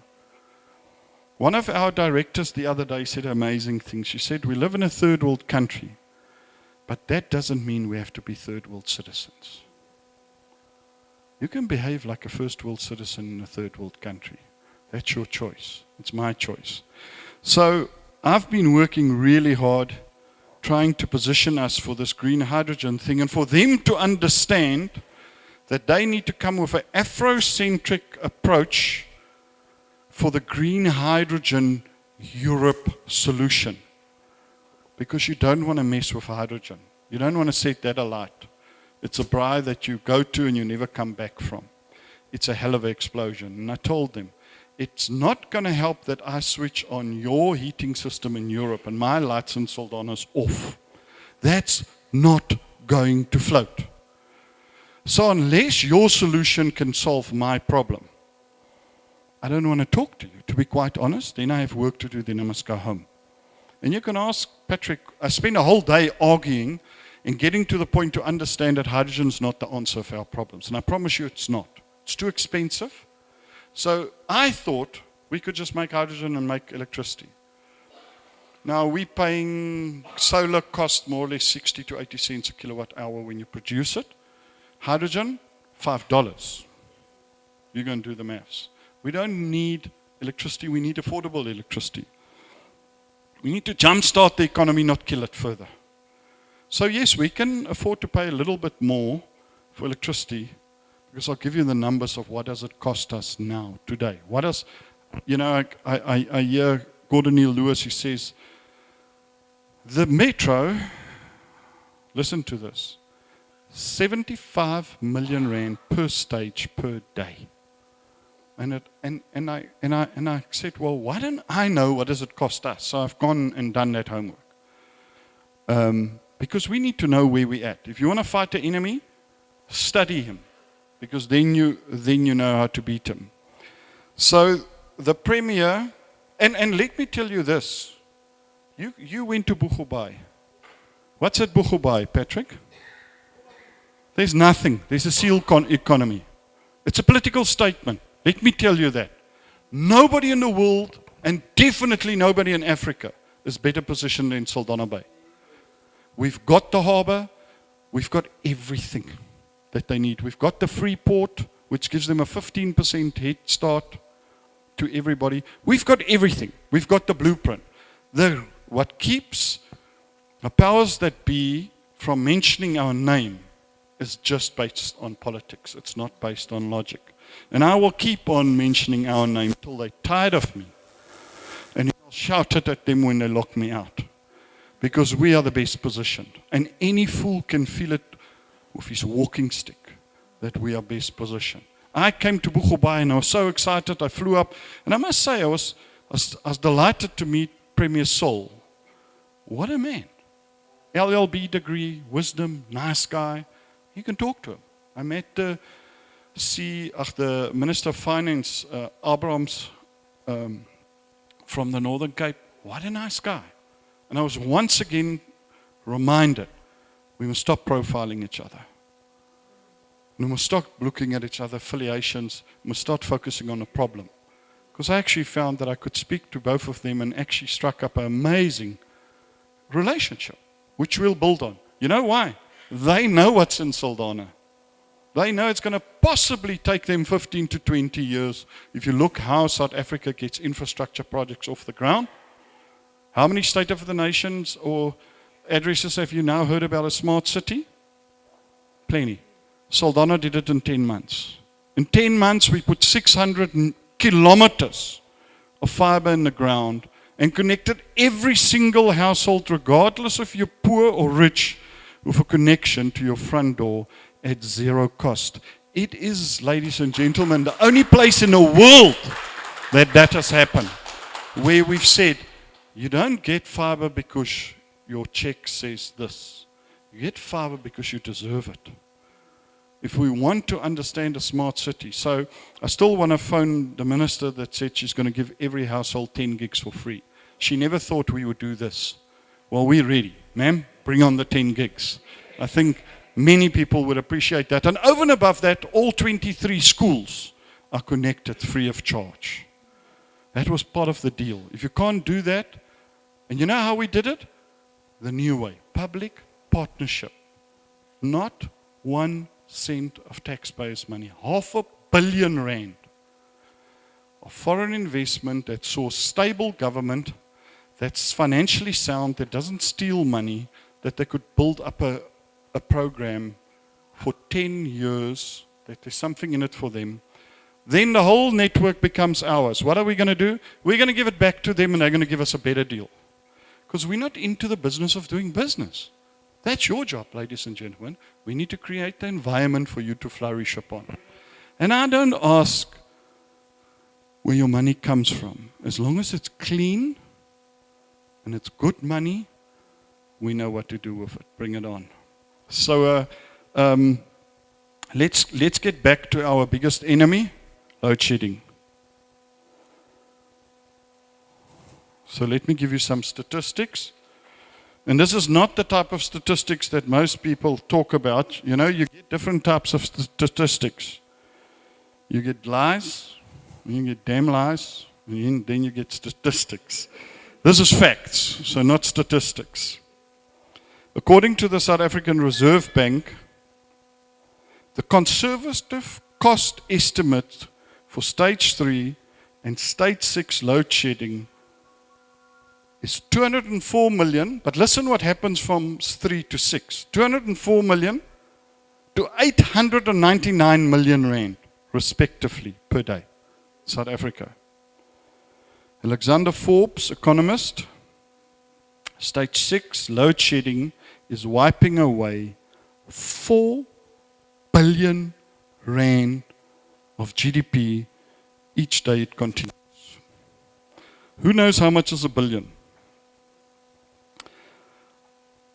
One of our directors the other day said an amazing thing. She said, we live in a third world country, but that doesn't mean we have to be third world citizens. You can behave like a first world citizen in a third world country. That's your choice. It's my choice. So I've been working really hard trying to position us for this green hydrogen thing and for them to understand that they need to come with an Afrocentric approach for the green hydrogen Europe solution. Because you don't want to mess with hydrogen. You don't want to set that alight. It's a braai that you go to and you never come back from. It's a hell of an explosion. And I told them, it's not going to help that I switch on your heating system in Europe and my lights in Saldanha is off. That's not going to float. So unless your solution can solve my problem, I don't want to talk to you, to be quite honest. Then I have work to do, then I must go home. And you can ask Patrick, I spent a whole day arguing and getting to the point to understand that hydrogen is not the answer for our problems. And I promise you it's not. It's too expensive. So I thought we could just make hydrogen and make electricity. Now we're paying, solar cost more or less 60 to 80 cents a kilowatt hour when you produce it. Hydrogen, $5. You're going to do the maths. We don't need electricity, we need affordable electricity. We need to jumpstart the economy, not kill it further. So yes, we can afford to pay a little bit more for electricity, because I'll give you the numbers of what does it cost us now, today. What does, you know, I hear Gordon Neil Lewis, he says, the metro, listen to this, 75 million rand per stage per day. And I said, well, why don't I know what does it cost us? So I've gone and done that homework. Because we need to know where we're at. If you want to fight the enemy, study him. Because then you know how to beat him. So the premier, and let me tell you this. You went to Boegoebaai. What's at Boegoebaai, Patrick? There's nothing. There's a seal economy. It's a political statement. Let me tell you that. Nobody in the world, and definitely nobody in Africa, is better positioned than Saldanha Bay. We've got the harbor, we've got everything that they need. We've got the free port, which gives them a 15% head start to everybody. We've got everything. We've got the blueprint. What keeps the powers that be from mentioning our name is just based on politics. It's not based on logic. And I will keep on mentioning our name till they're tired of me. And I'll shout it at them when they lock me out. Because we are the best positioned. And any fool can feel it with his walking stick, that we are best positioned. I came to Buchobai and I was so excited. I flew up. And I must say, I was delighted to meet Premier Sol. What a man. LLB degree, wisdom, nice guy. You can talk to him. I met the Minister of Finance, Abrahams, from the Northern Cape. What a nice guy. And I was once again reminded, we must stop profiling each other. We must stop looking at each other, affiliations. We must start focusing on the problem. Because I actually found that I could speak to both of them and actually struck up an amazing relationship, which we'll build on. You know why? They know what's in Saldanha. They know it's going to possibly take them 15 to 20 years. If you look how South Africa gets infrastructure projects off the ground, how many State of the Nations or addresses have you now heard about a smart city? Plenty. Saldanha did it in 10 months. In 10 months, we put 600 kilometers of fiber in the ground and connected every single household, regardless if you're poor or rich, with a connection to your front door at zero cost. It is, ladies and gentlemen, the only place in the world that has happened, where we've said, you don't get fiber because your check says this. You get fiber because you deserve it. If we want to understand a smart city, so I still want to phone the minister that said she's going to give every household 10 gigs for free. She never thought we would do this. Well, we're ready. Ma'am, bring on the 10 gigs. I think many people would appreciate that. And over and above that, all 23 schools are connected free of charge. That was part of the deal. If you can't do that, and you know how we did it? The new way. Public partnership. Not 1 cent of taxpayers' money. R500 billion of foreign investment that saw stable government, that's financially sound, that doesn't steal money, that they could build up a program for 10 years, that there's something in it for them. Then the whole network becomes ours. What are we going to do? We're going to give it back to them and they're going to give us a better deal. Because we're not into the business of doing business. That's your job, ladies and gentlemen. We need to create the environment for you to flourish upon. And I don't ask where your money comes from. As long as it's clean and it's good money, we know what to do with it. Bring it on. So let's get back to our biggest enemy, load shedding. So let me give you some statistics. And this is not the type of statistics that most people talk about. You know, you get different types of statistics. You get lies, and you get damn lies, and then you get statistics. This is facts, so not statistics. According to the South African Reserve Bank, the conservative cost estimate for stage 3 and stage 6 load shedding is 204 million, but listen what happens from 3 to 6. 204 million to 899 million rand, respectively, per day. South Africa. Alexander Forbes, economist, stage 6 load shedding is wiping away 4 billion rand of GDP each day it continues. Who knows how much is a billion?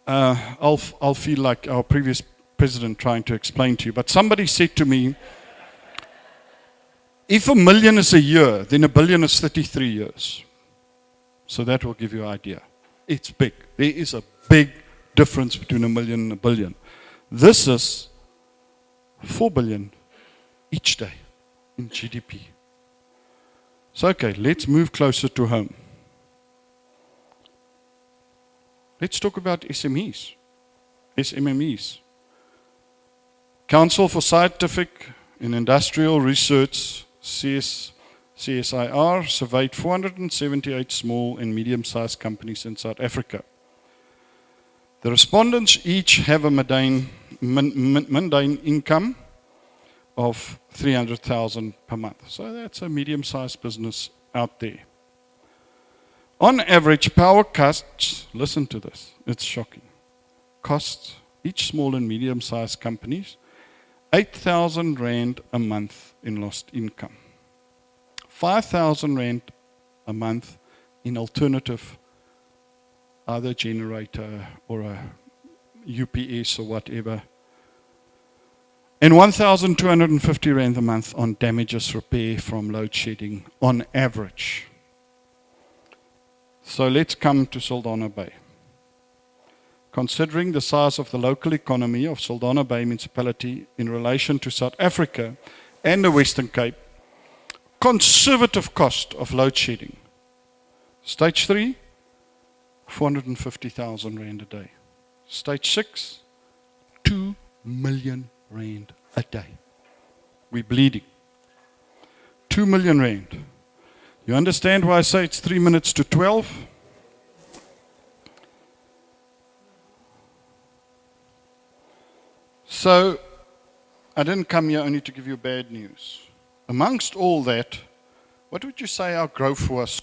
I'll feel like our previous president trying to explain to you, but somebody said to me, if a million is a year, then a billion is 33 years. So that will give you an idea. It's big. There is a big difference between a million and a billion. This is 4 billion each day in GDP. So okay, let's move closer to home. Let's talk about SMEs, SMMEs. Council for Scientific and Industrial Research says CSIR surveyed 478 small and medium-sized companies in South Africa. The respondents each have a mundane income of 300,000 per month. So that's a medium-sized business out there. On average, power cuts, listen to this, it's shocking, costs each small and medium-sized companies 8,000 Rand a month in lost income. 5,000 Rand a month in alternative, either generator or a UPS or whatever. And 1,250 Rand a month on damages repair from load shedding on average. So let's come to Saldanha Bay. Considering the size of the local economy of Saldanha Bay municipality in relation to South Africa and the Western Cape, conservative cost of load shedding. Stage 3, 450,000 Rand a day. Stage 6, 2 million Rand a day. We're bleeding. 2 million Rand. You understand why I say it's 3 minutes to 12? So, I didn't come here only to give you bad news. Amongst all that, what would you say our growth was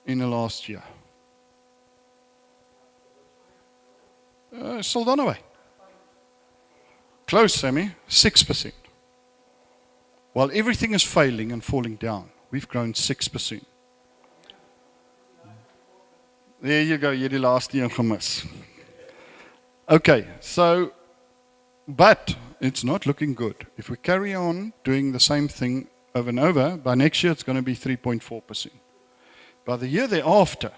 in the last year? Saldanha Bay. Close, Sammy, 6%. While everything is failing and falling down, we've grown 6%. There you go, jy die laaste een gemis. Okay, so, but it's not looking good. If we carry on doing the same thing over and over, by next year it's going to be 3.4%. By the year thereafter,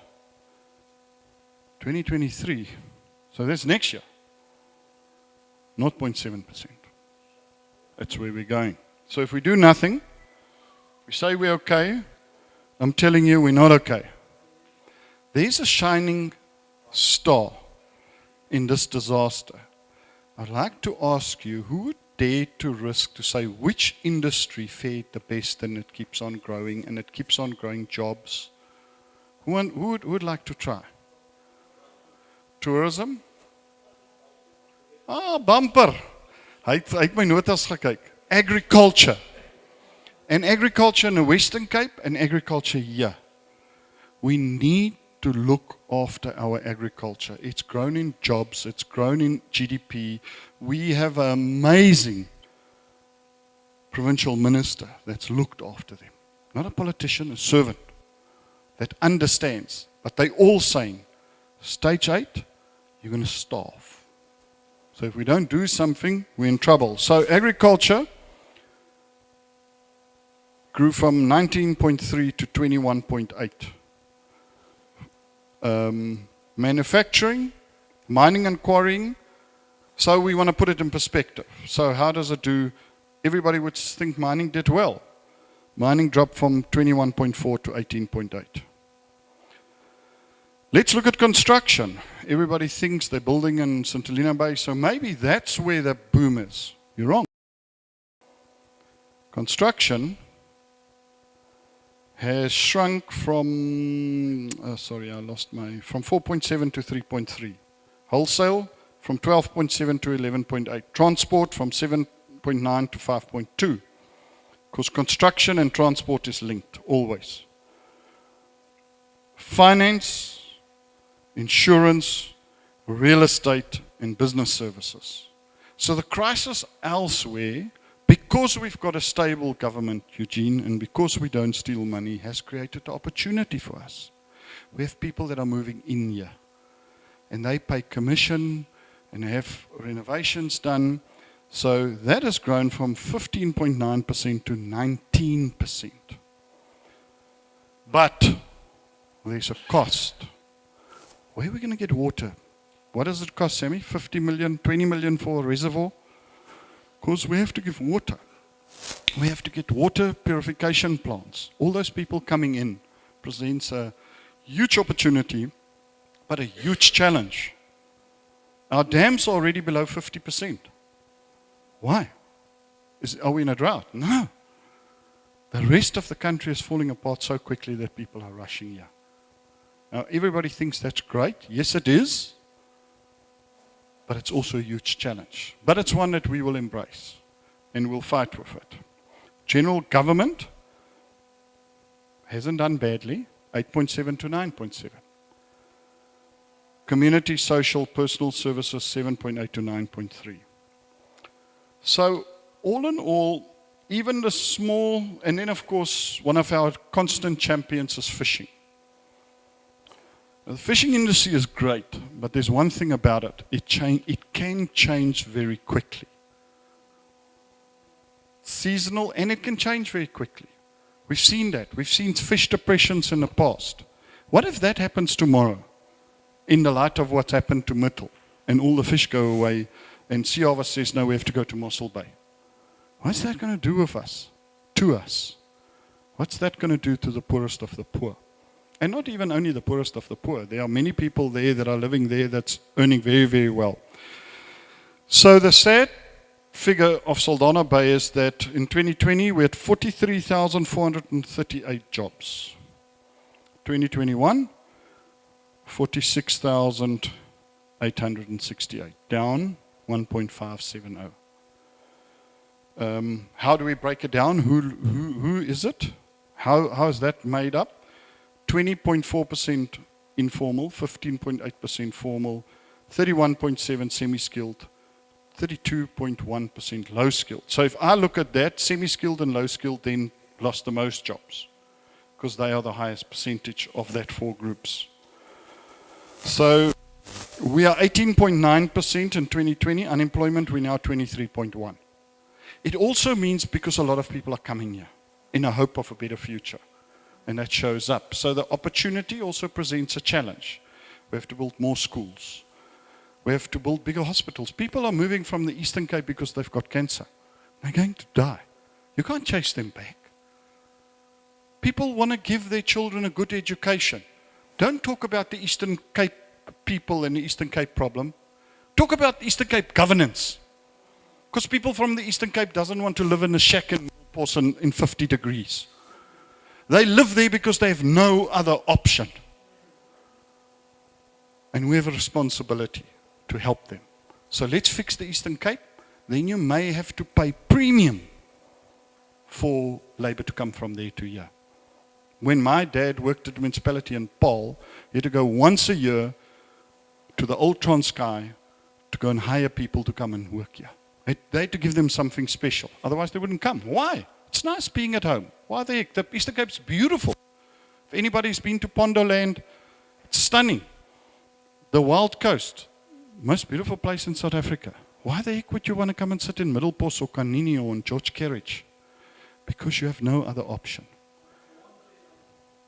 2023, so that's next year, 0.7%. That's where we're going. So if we do nothing, we say we're okay, I'm telling you we're not okay. There's a shining star in this disaster. I'd like to ask you, who would dare to risk to say which industry fared the best and it keeps on growing and it keeps on growing jobs? Who would like to try? Tourism? Bumper. Hy het my notas gekyk. Agriculture. And agriculture in the Western Cape and agriculture here. We need to look after our agriculture. It's grown in jobs, it's grown in GDP. We have an amazing provincial minister that's looked after them. Not a politician, a servant that understands. But they all saying, stage 8, you're going to starve. So if we don't do something, we're in trouble. So agriculture grew from 19.3 to 21.8. Manufacturing, mining and quarrying, so we want to put it in perspective. So how does it do? Everybody would think mining did well. Mining dropped from 21.4 to 18.8. Let's look at construction. Everybody thinks they're building in St. Helena Bay, so maybe that's where the boom is. You're wrong. Construction has shrunk from, from 4.7 to 3.3. Wholesale from 12.7 to 11.8. Transport from 7.9 to 5.2. Because construction and transport is linked, always. Finance, insurance, real estate, and business services. So the crisis elsewhere, because we've got a stable government, Eugene, and because we don't steal money, has created an opportunity for us. We have people that are moving in here, and they pay commission, and they have renovations done. So that has grown from 15.9% to 19%. But there's a cost. Where are we going to get water? What does it cost, Sammy? 50 million, 20 million for a reservoir? Because we have to give water. We have to get water purification plants. All those people coming in presents a huge opportunity, but a huge challenge. Our dams are already below 50%. Why? Are we in a drought? No. The rest of the country is falling apart so quickly that people are rushing here. Now, everybody thinks that's great. Yes, it is. But it's also a huge challenge. But it's one that we will embrace and we'll fight with it. General government hasn't done badly, 8.7 to 9.7. Community, social, personal services, 7.8 to 9.3. So, all in all, even the small, and then of course, one of our constant champions is fishing. The fishing industry is great, but there's one thing about it. It can change very quickly. Seasonal, and it can change very quickly. We've seen that. We've seen fish depressions in the past. What if that happens tomorrow, in the light of what's happened to Mitchell, and all the fish go away, and Sea Harvest says, no, we have to go to Mossel Bay? What's that going to do with us? To us? What's that going to do to the poorest of the poor? And not even only the poorest of the poor. There are many people there that are living there that's earning very, very well. So the sad figure of Saldanha Bay is that in 2020 we had 43,438 jobs. 2021, 46,868, down 1.570. How do we break it down? Who is it? How is that made up? 20.4% informal, 15.8% formal, 31.7% semi-skilled, 32.1% low-skilled. So if I look at that, semi-skilled and low-skilled then lost the most jobs because they are the highest percentage of that four groups. So we are 18.9% in 2020. Unemployment, we're now 23.1%. It also means because a lot of people are coming here in a hope of a better future. And that shows up. So the opportunity also presents a challenge. We have to build more schools. We have to build bigger hospitals. People are moving from the Eastern Cape because they've got cancer. They're going to die. You can't chase them back. People want to give their children a good education. Don't talk about the Eastern Cape people and the Eastern Cape problem. Talk about Eastern Cape governance. Because people from the Eastern Cape doesn't want to live in a shack in Milpos in 50 degrees. They live there because they have no other option. And we have a responsibility to help them. So let's fix the Eastern Cape. Then you may have to pay premium for labor to come from there to here. When my dad worked at the municipality in Paul, he had to go once a year to the old Transkei to go and hire people to come and work here. They had to give them something special. Otherwise they wouldn't come. Why? It's nice being at home. Why the heck? The Eastern Cape's beautiful. If anybody's been to Pondoland, it's stunning. The Wild Coast, most beautiful place in South Africa. Why the heck would you want to come and sit in Middelpos or Kanini or in George Carriage? Because you have no other option.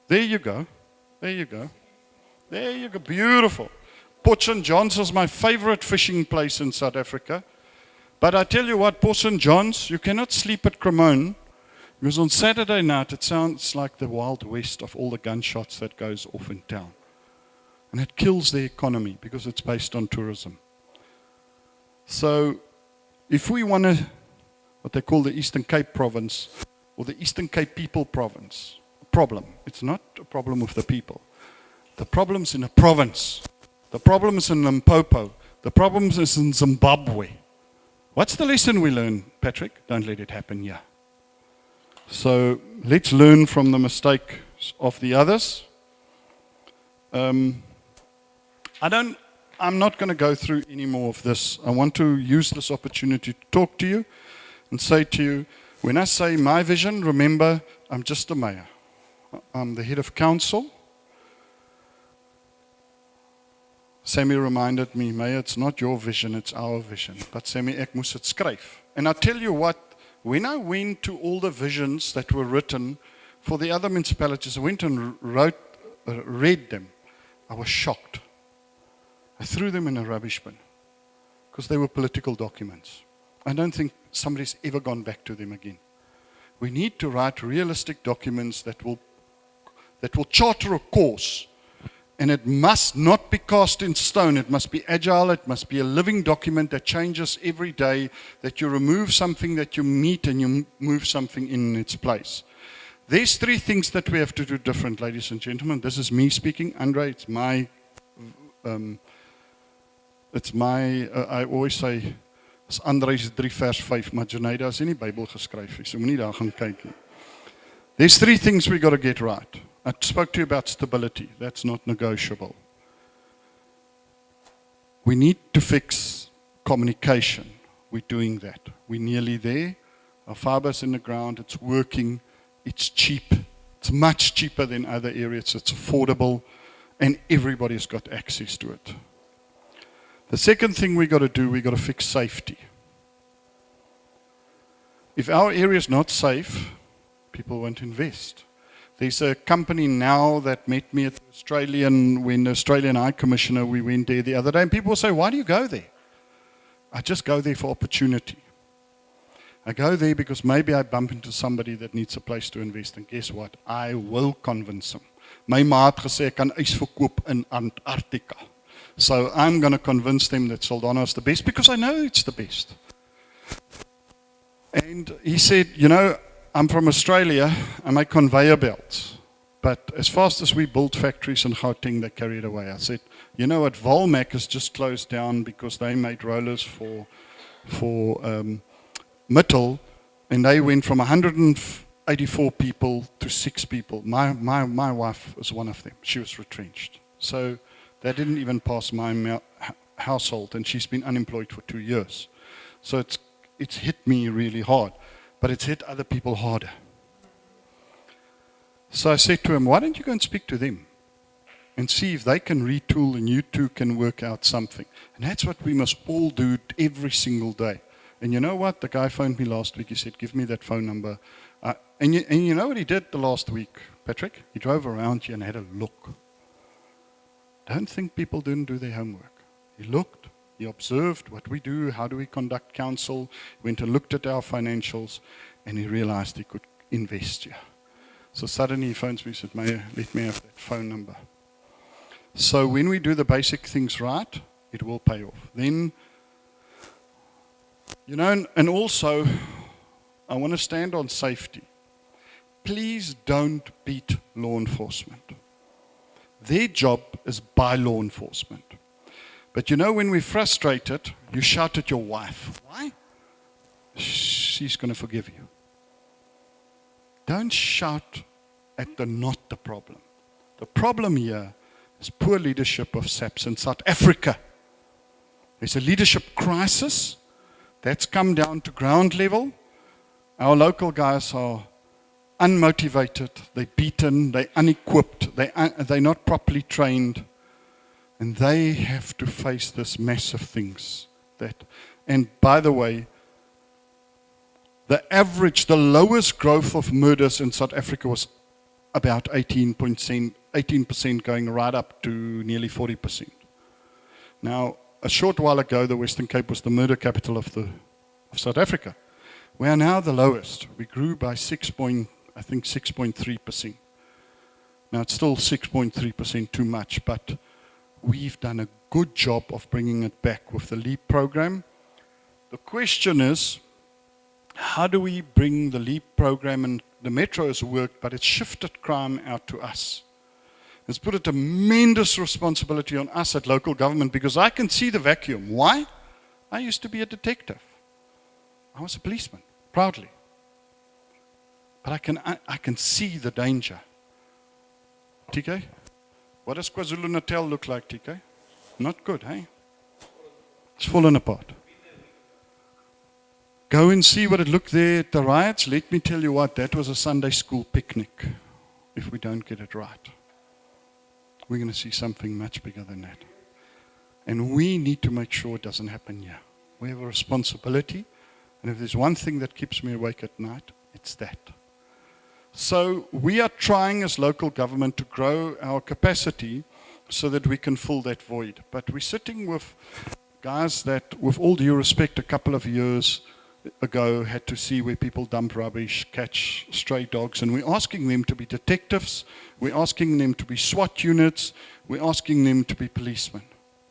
There you go. There you go. There you go. Beautiful. Port St. John's is my favorite fishing place in South Africa. But I tell you what, Port St. John's, you cannot sleep at Cremone. Because on Saturday night, it sounds like the Wild West of all the gunshots that goes off in town. And it kills the economy because it's based on tourism. So, if we want to, what they call the Eastern Cape province, or the Eastern Cape people province, problem. It's not a problem with the people. The problem's in a province. The problem is in Limpopo. The problem is in Zimbabwe. What's the lesson we learn, Patrick? Don't let it happen here. So let's learn from the mistakes of the others. I'm not going to go through any more of this. I want to use this opportunity to talk to you and say to you, when I say my vision, remember, I'm just a mayor. I'm the head of council. Sammy reminded me, Mayor, it's not your vision, it's our vision. But Sammy, ek moes het skryf. And I tell you what, when I went to all the visions that were written for the other municipalities, I went and read them. I was shocked. I threw them in a rubbish bin because they were political documents. I don't think somebody's ever gone back to them again. We need to write realistic documents that will charter a course. And it must not be cast in stone. It must be agile. It must be a living document that changes every day, that you remove something that you meet and you move something in its place. There's three things that we have to do different, ladies and gentlemen. This is me speaking. Andre, it's my, I always say, as Andre is 3 vers 5, maar Junaida is in die Bybel geskryf, so moenie daar gaan kyk nie. There's three things we got to get right. I spoke to you about stability. That's not negotiable. We need to fix communication. We're doing that. We're nearly there. Our fiber's in the ground. It's working. It's cheap. It's much cheaper than other areas. It's affordable. And everybody's got access to it. The second thing we got to do, we got to fix safety. If our area is not safe, people won't invest. There's a company now that met me at when the Australian High Commissioner, we went there the other day, and people say, why do you go there? I just go there for opportunity. I go there because maybe I bump into somebody that needs a place to invest, and guess what? I will convince them. My ma het gesê ek kan ys verkoop in Antarctica. So I'm going to convince them that Saldanha is the best because I know it's the best. And he said, you know, I'm from Australia, I make conveyor belts. But as fast as we build factories in Gauteng, they carry it away. I said, you know what, Volmac has just closed down because they made rollers for Mittel, and they went from 184 people to 6 people. My wife was one of them. She was retrenched. So that didn't even pass my household, and she's been unemployed for 2 years. So it's hit me really hard. But it's hit other people harder. So I said to him, why don't you go and speak to them and see if they can retool and you two can work out something. And that's what we must all do every single day. And you know what? The guy phoned me last week. He said, give me that phone number. And you know what he did the last week, Patrick? He drove around here and had a look. Don't think people didn't do their homework. He looked. He observed what we do, how do we conduct council, went and looked at our financials, and he realized he could invest here. So suddenly he phones me and said, let me have that phone number. So when we do the basic things right, it will pay off. Then, you know, and also, I want to stand on safety. Please don't beat law enforcement. Their job is by law enforcement. But you know, when we're frustrated, you shout at your wife. Why? She's going to forgive you. Don't shout at not the problem. The problem here is poor leadership of SAPS in South Africa. There's a leadership crisis that's come down to ground level. Our local guys are unmotivated, they're beaten, they're unequipped, they're not properly trained. And they have to face this massive things. And by the way, the lowest growth of murders in South Africa was about 18% going right up to nearly 40%. Now, a short while ago, the Western Cape was the murder capital of South Africa. We are now the lowest. We grew by 6.3%. Now, it's still 6.3% too much, but we've done a good job of bringing it back with the LEAP program. The question is, how do we bring the LEAP program, and the Metro has worked, but it's shifted crime out to us. It's put a tremendous responsibility on us at local government because I can see the vacuum. Why? I used to be a detective. I was a policeman, proudly. But I can see the danger. TK? What does KwaZulu-Natal look like, TK? Not good, hey? It's fallen apart. Go and see what it looked there at the riots. Let me tell you what, that was a Sunday school picnic if we don't get it right. We're going to see something much bigger than that. And we need to make sure it doesn't happen here. We have a responsibility, and if there's one thing that keeps me awake at night, it's that. So we are trying as local government to grow our capacity so that we can fill that void. But we're sitting with guys that, with all due respect, a couple of years ago had to see where people dump rubbish, catch stray dogs, and we're asking them to be detectives, we're asking them to be SWAT units, we're asking them to be policemen.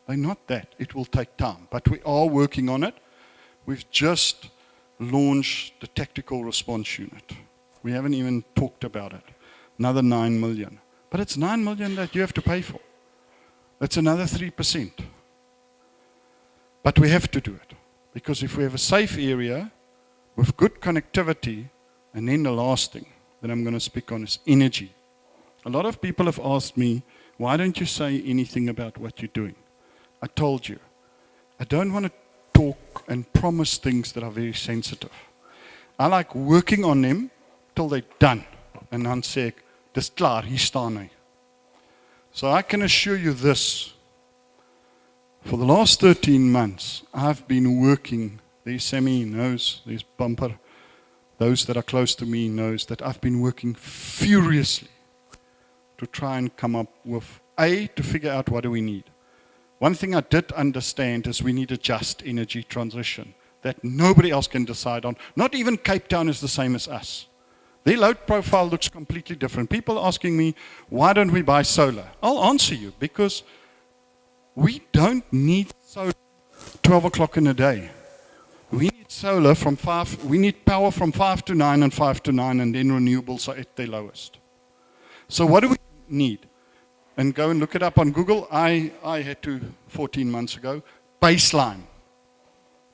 They're not that. It will take time, but we are working on it. We've just launched the tactical response unit. We haven't even talked about it. Another 9 million. But it's 9 million that you have to pay for. That's another 3%. But we have to do it. Because if we have a safe area with good connectivity, and then the last thing that I'm going to speak on is energy. A lot of people have asked me, why don't you say anything about what you're doing? I told you, I don't want to talk and promise things that are very sensitive. I like working on them till they're done. And dan sê ek, dis klaar, hier staan hy. So I can assure you this. For the last 13 months, I've been working, there's Sammy knows, there's Bumper, those that are close to me knows that I've been working furiously to try and come up with, to figure out what do we need. One thing I did understand is we need a just energy transition that nobody else can decide on. Not even Cape Town is the same as us. Their load profile looks completely different. People asking me, why don't we buy solar? I'll answer you, because we don't need solar 12 o'clock in a day. We need solar from 5, we need power from 5 to 9 and 5 to 9, and then renewables are at their lowest. So what do we need? And go and look it up on Google. I had to 14 months ago. Baseline.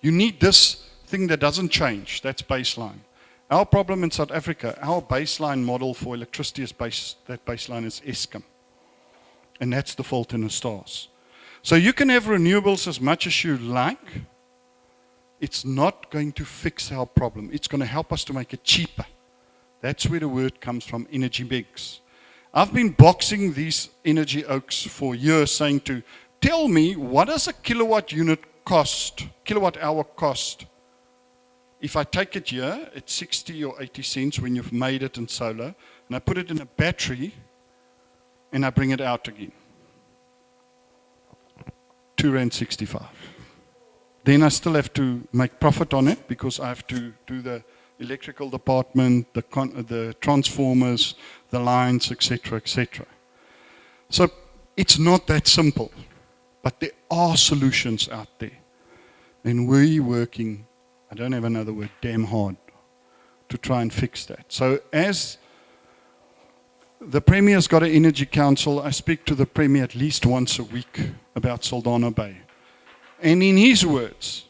You need this thing that doesn't change. That's baseline. Our problem in South Africa, our baseline model for electricity is that baseline is Eskom. And that's the fault in the stars. So you can have renewables as much as you like. It's not going to fix our problem. It's going to help us to make it cheaper. That's where the word comes from, energy bigs. I've been boxing these energy oaks for years, saying to, tell me, what does a kilowatt unit cost, kilowatt hour cost? If I take it here, it's 60 or 80 cents when you've made it in solar, and I put it in a battery, and I bring it out again. R2.65. Then I still have to make profit on it, because I have to do the electrical department, the transformers, the lines, etc., etc. So it's not that simple, but there are solutions out there. And we're working, I don't have another word, damn hard to try and fix that. So as the Premier's got an energy council, I speak to the Premier at least once a week about Saldanha Bay. And in his words,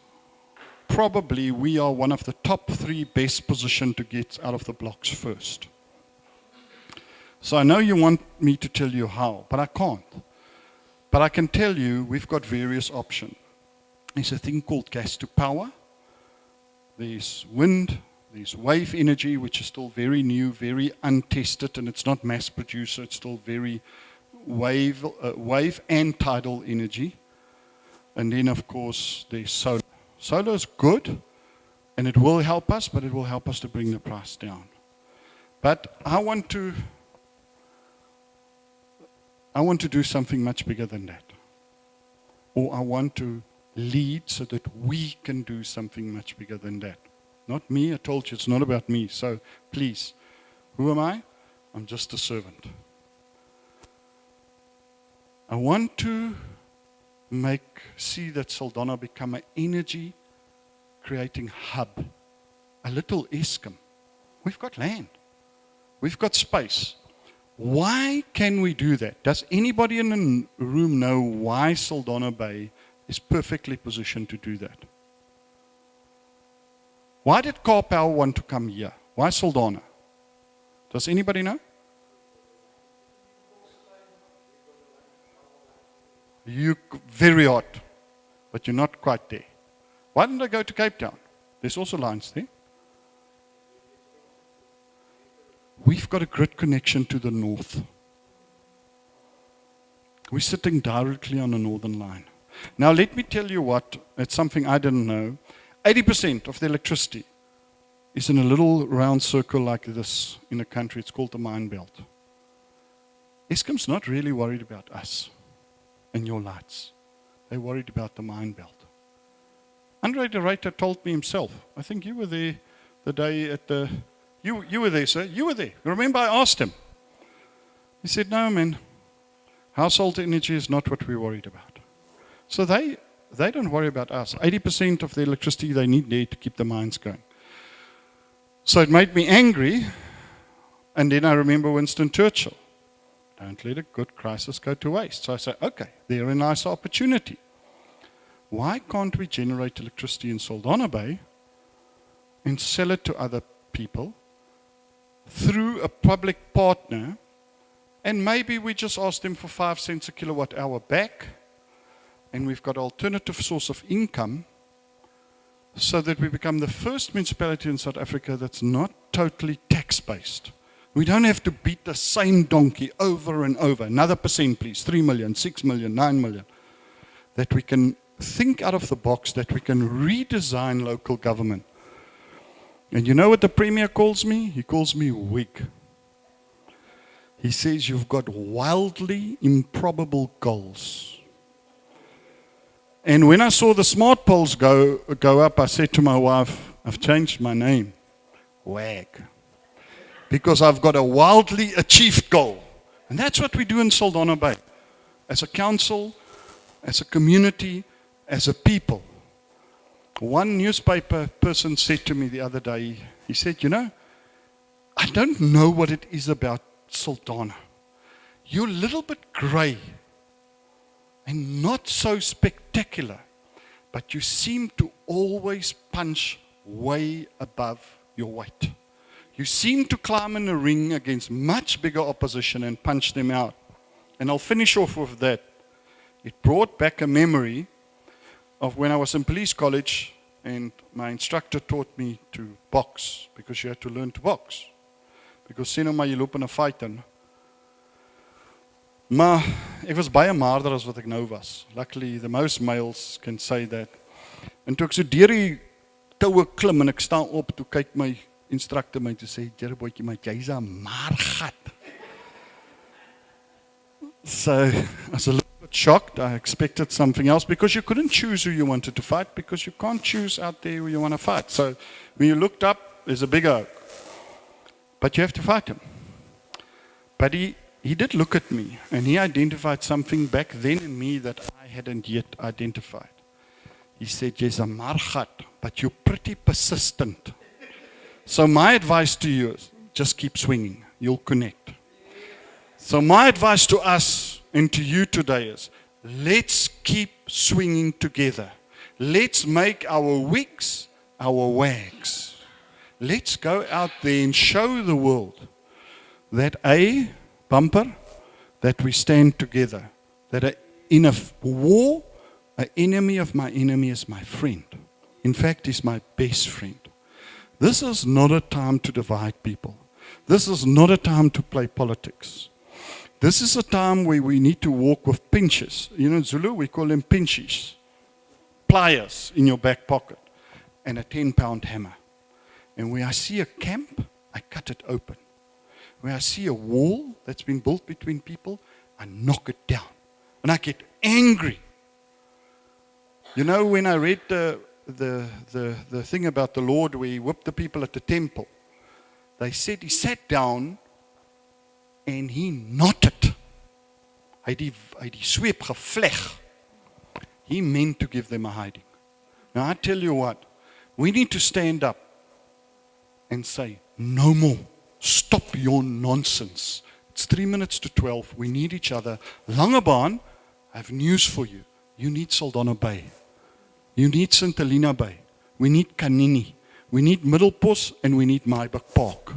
probably we are one of the top 3 best positioned to get out of the blocks first. So I know you want me to tell you how, but I can't. But I can tell you we've got various options. There's a thing called gas to power. There's wind, there's wave energy, which is still very new, very untested, and it's not mass produced, so it's still very wave and tidal energy. And then, of course, there's solar. Solar is good, and it will help us, but it will help us to bring the price down. But I want to do something much bigger than that. Or I want to lead so that we can do something much bigger than that. Not me, I told you, it's not about me. So please, who am I? I'm just a servant. I want to see that Saldanha become an energy creating hub. A little Eskom. We've got land. We've got space. Why can we do that? Does anybody in the room know why Saldanha Bay is perfectly positioned to do that? Why did Car Power want to come here? Why Saldanha? Does anybody know? You're very hot, but you're not quite there. Why didn't they go to Cape Town? There's also lines there. We've got a grid connection to the north. We're sitting directly on the northern line. Now let me tell you what, it's something I didn't know. 80% of the electricity is in a little round circle like this in the country. It's called the mine belt. Eskom's not really worried about us and your lights. They're worried about the mine belt. Andre de Ruyter told me himself, I think you were there the day at the, you were there, sir, you were there. Remember I asked him. He said, no man, household energy is not what we're worried about. So they don't worry about us. 80% of the electricity they need there to keep the mines going. So it made me angry And then I remember Winston Churchill. Don't let a good crisis go to waste. So I say, okay, there's a nice opportunity. Why can't we generate electricity in Saldanha Bay and sell it to other people through a public partner, and maybe we just ask them for 5 cents a kilowatt hour back, and we've got an alternative source of income, so that we become the first municipality in South Africa that's not totally tax-based. We don't have to beat the same donkey over and over. Another percent, please. 3 million, 6 million, 9 million. That we can think out of the box, that we can redesign local government. And you know what the Premier calls me? He calls me weak. He says, you've got wildly improbable goals. And when I saw the smart polls go up, I said to my wife, I've changed my name. WAG. Because I've got a wildly achieved goal. And that's what we do in Saldanha Bay. As a council, as a community, as a people. One newspaper person said to me the other day, he said, you know, I don't know what it is about Saldanha. You're a little bit grey and not so spectacular, but you seem to always punch way above your weight. You seem to climb in a ring against much bigger opposition and punch them out. And I'll finish off with that. It brought back a memory of when I was in police college and my instructor taught me to box, because you had to learn to box. Because sê nou maar jy loop in 'n fight in. Maar ek was baie maarder as wat ek nou was. Luckily, the most males can say that. En toe ek so deur die toue klim en ek staan op, toe kyk my instructor my toe sê, "Jerebootjie, maar jy's 'n maargat." So I was a little bit shocked. I expected something else, because you couldn't choose who you wanted to fight, because you can't choose out there who you want to fight. So when you looked up, there's a big oak. But you have to fight him. But he did look at me, and he identified something back then in me that I hadn't yet identified. He said, "Jy's 'n margat, but you're pretty persistent." So my advice to you is, just keep swinging. You'll connect. So my advice to us and to you today is, let's keep swinging together. Let's make our wigs our wags. Let's go out there and show the world that bumper, that we stand together. That in a war, an enemy of my enemy is my friend. In fact, he's my best friend. This is not a time to divide people. This is not a time to play politics. This is a time where we need to walk with pinches. You know, in Zulu, we call them pinches. Pliers in your back pocket. And a 10-pound hammer. And when I see a camp, I cut it open. When I see a wall that's been built between people, I knock it down. And I get angry. You know, when I read the thing about the Lord where he whipped the people at the temple, they said he sat down and he knotted. Hy het die sweep gevleg. He meant to give them a hiding. Now I tell you what, we need to stand up and say, no more. Stop your nonsense. It's 3 minutes to 12. We need each other. Langebaan, I have news for you. You need Saldanha Bay. You need St. Helena Bay. We need Kanini. We need Middelpos, and we need Maibach Park.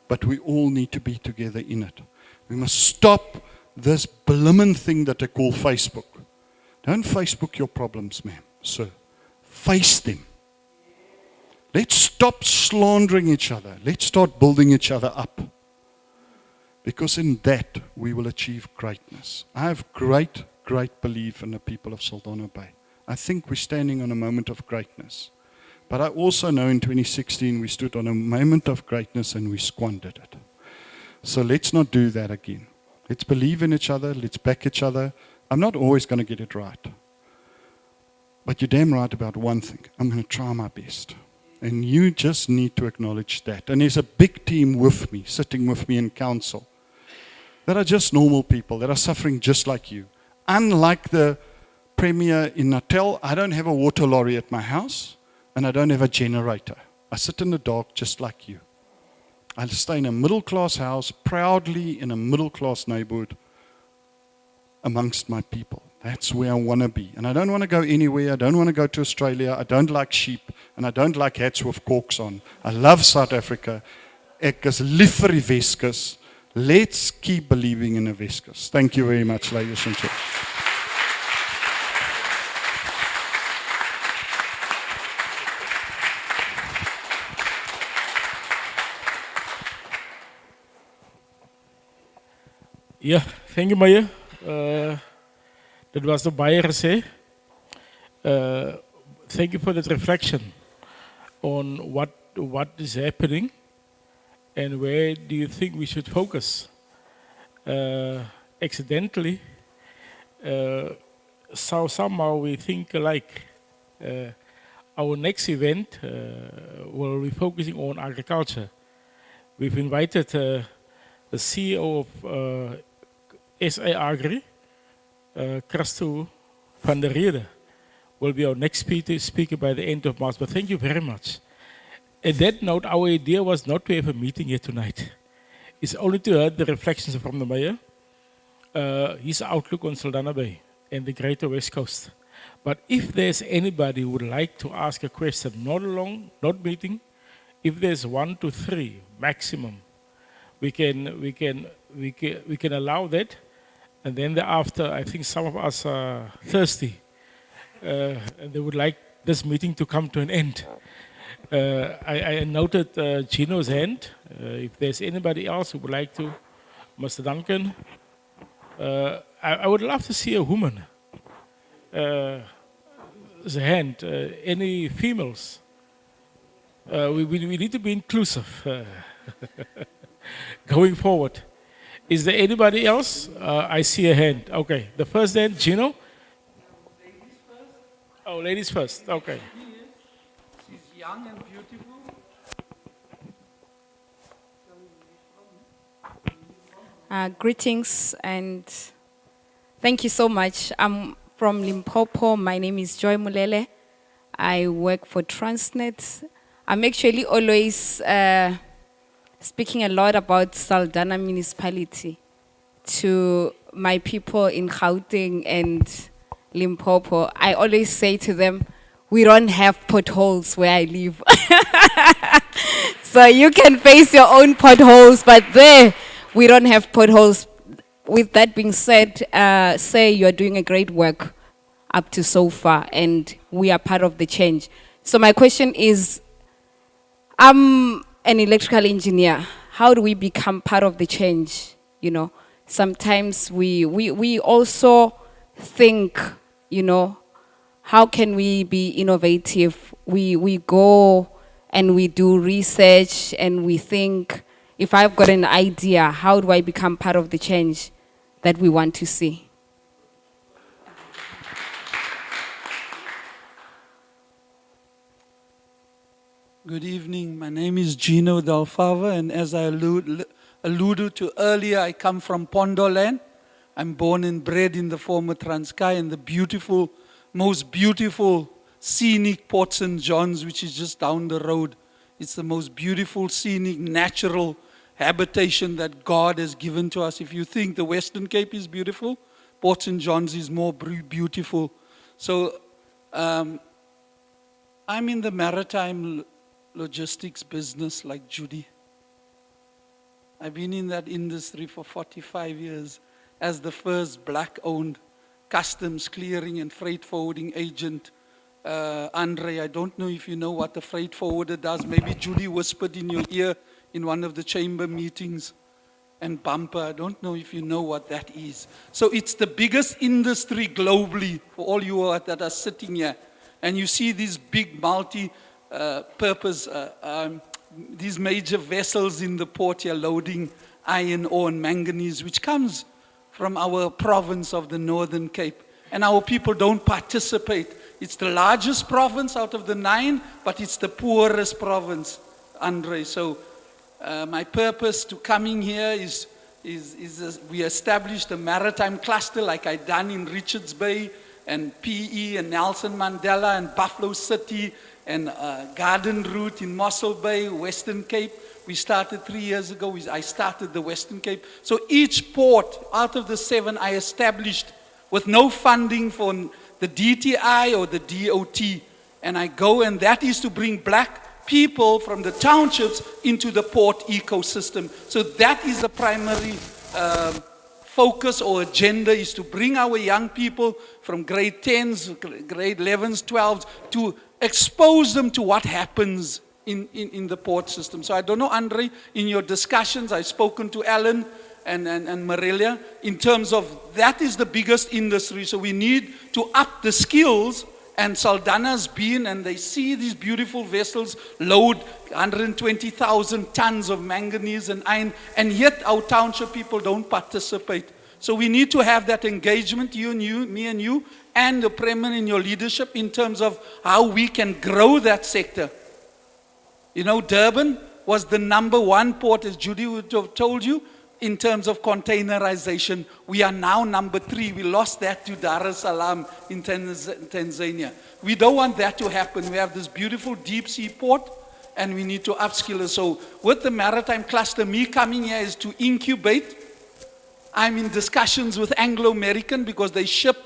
But we all need to be together in it. We must stop this blimmin' thing that they call Facebook. Don't Facebook your problems, ma'am, sir. Face them. Let's stop slandering each other. Let's start building each other up. Because in that, we will achieve greatness. I have great belief in the people of Saldanha Bay. I think we're standing on a moment of greatness. But I also know in 2016 we stood on a moment of greatness and we squandered it. So let's not do that again. Let's believe in each other. Let's back each other. I'm not always going to get it right. But you're damn right about one thing. I'm going to try my best. And you just need to acknowledge that. And there's a big team with me, sitting with me in council, that are just normal people, that are suffering just like you. Unlike the Premier in Natal, I don't have a water lorry at my house, and I don't have a generator. I sit in the dark just like you. I stay in a middle-class house, proudly in a middle-class neighborhood, amongst my people. That's where I want to be. And I don't want to go anywhere. I don't want to go to Australia. I don't like sheep. And I don't like hats with corks on. I love South Africa. Ek is lief vir die Weskus. Let's keep believing in the Weskus. Thank you very much, ladies and gentlemen. Ja, thank you, Meyer. That was the buyer say. Thank you for that reflection on what is happening and where do you think we should focus. Accidentally, so somehow we think alike. Our next event will be focusing on agriculture. We've invited the CEO of SA Agri, Christo van der Rede, will be our next speaker by the end of March. But thank you very much. At that note, our idea was not to have a meeting here tonight. It's only to hear the reflections from the mayor, his outlook on Saldanha Bay and the Greater West Coast. But if there's anybody who would like to ask a question, not long, not meeting, if there's 1 to 3 maximum, we can allow that. And then thereafter, I think some of us are thirsty and they would like this meeting to come to an end. I noted Gino's hand. If there's anybody else who would like to, Mr. Duncan, I would love to see a woman. The hand. Any females? We need to be inclusive going forward. Is there anybody else? I see a hand. Okay, the first hand, Gino. Ladies first. Oh, ladies first. Okay. She's young and beautiful. Greetings and thank you so much. I'm from Limpopo. My name is Joy Mulele. I work for Transnet. I'm actually always speaking a lot about Saldanha municipality to my people in Gauteng and Limpopo. I always say to them, we don't have potholes where I live. So you can face your own potholes, but there we don't have potholes. With that being said, say you're doing a great work up to so far, and we are part of the change. So my question is, I'm an electrical engineer. How do we become part of the change? You know, sometimes we also think, you know, how can we be innovative? We go and we do research and we think, if I've got an idea, how do I become part of the change that we want to see? Good evening. My name is Gino Dalfava, and as I alluded to earlier, I come from Pondoland. I'm born and bred in the former Transkei in the beautiful, most beautiful scenic Port St. John's, which is just down the road. It's the most beautiful, scenic, natural habitation that God has given to us. If you think the Western Cape is beautiful, Port St. John's is more beautiful. So I'm in the maritime logistics business like Judy. I've been in that industry for 45 years as the first black-owned customs clearing and freight forwarding agent. Andre, I don't know if you know what the freight forwarder does. Maybe Judy whispered in your ear in one of the chamber meetings. And bumper, I don't know if you know what that is. So it's the biggest industry globally for all you that are sitting here. And you see these big multi-purpose, these major vessels in the port here loading iron ore and manganese, which comes from our province of the Northern Cape. And our people don't participate. It's the largest province out of the 9, but it's the poorest province, Andre. So my purpose to coming here is we established a maritime cluster like I done in Richards Bay and PE and Nelson Mandela and Buffalo City and Garden Route in Mossel Bay, Western Cape. We started 3 years ago. I started the Western Cape. So each port out of the 7 I established with no funding from the DTI or the DOT. And I go, and that is to bring black people from the townships into the port ecosystem. So that is the primary focus or agenda, is to bring our young people from grade 10s, grade 11s, 12s, to expose them to what happens in the port system. So I don't know, Andre, in your discussions, I've spoken to Alan and Marelia, in terms of that is the biggest industry. So we need to up the skills, and Saldanha's been, and they see these beautiful vessels load 120,000 tons of manganese and iron, and yet our township people don't participate. So we need to have that engagement, you and you, me and you, and the Premier in your leadership, in terms of how we can grow that sector. You know, Durban was the #1 port, as Judy would have told you, in terms of containerization. We are now #3. We lost that to Dar es Salaam in Tanzania. We don't want that to happen. We have this beautiful deep sea port, and we need to upskill us. So with the maritime cluster, me coming here is to incubate. I'm in discussions with Anglo-American, because they ship,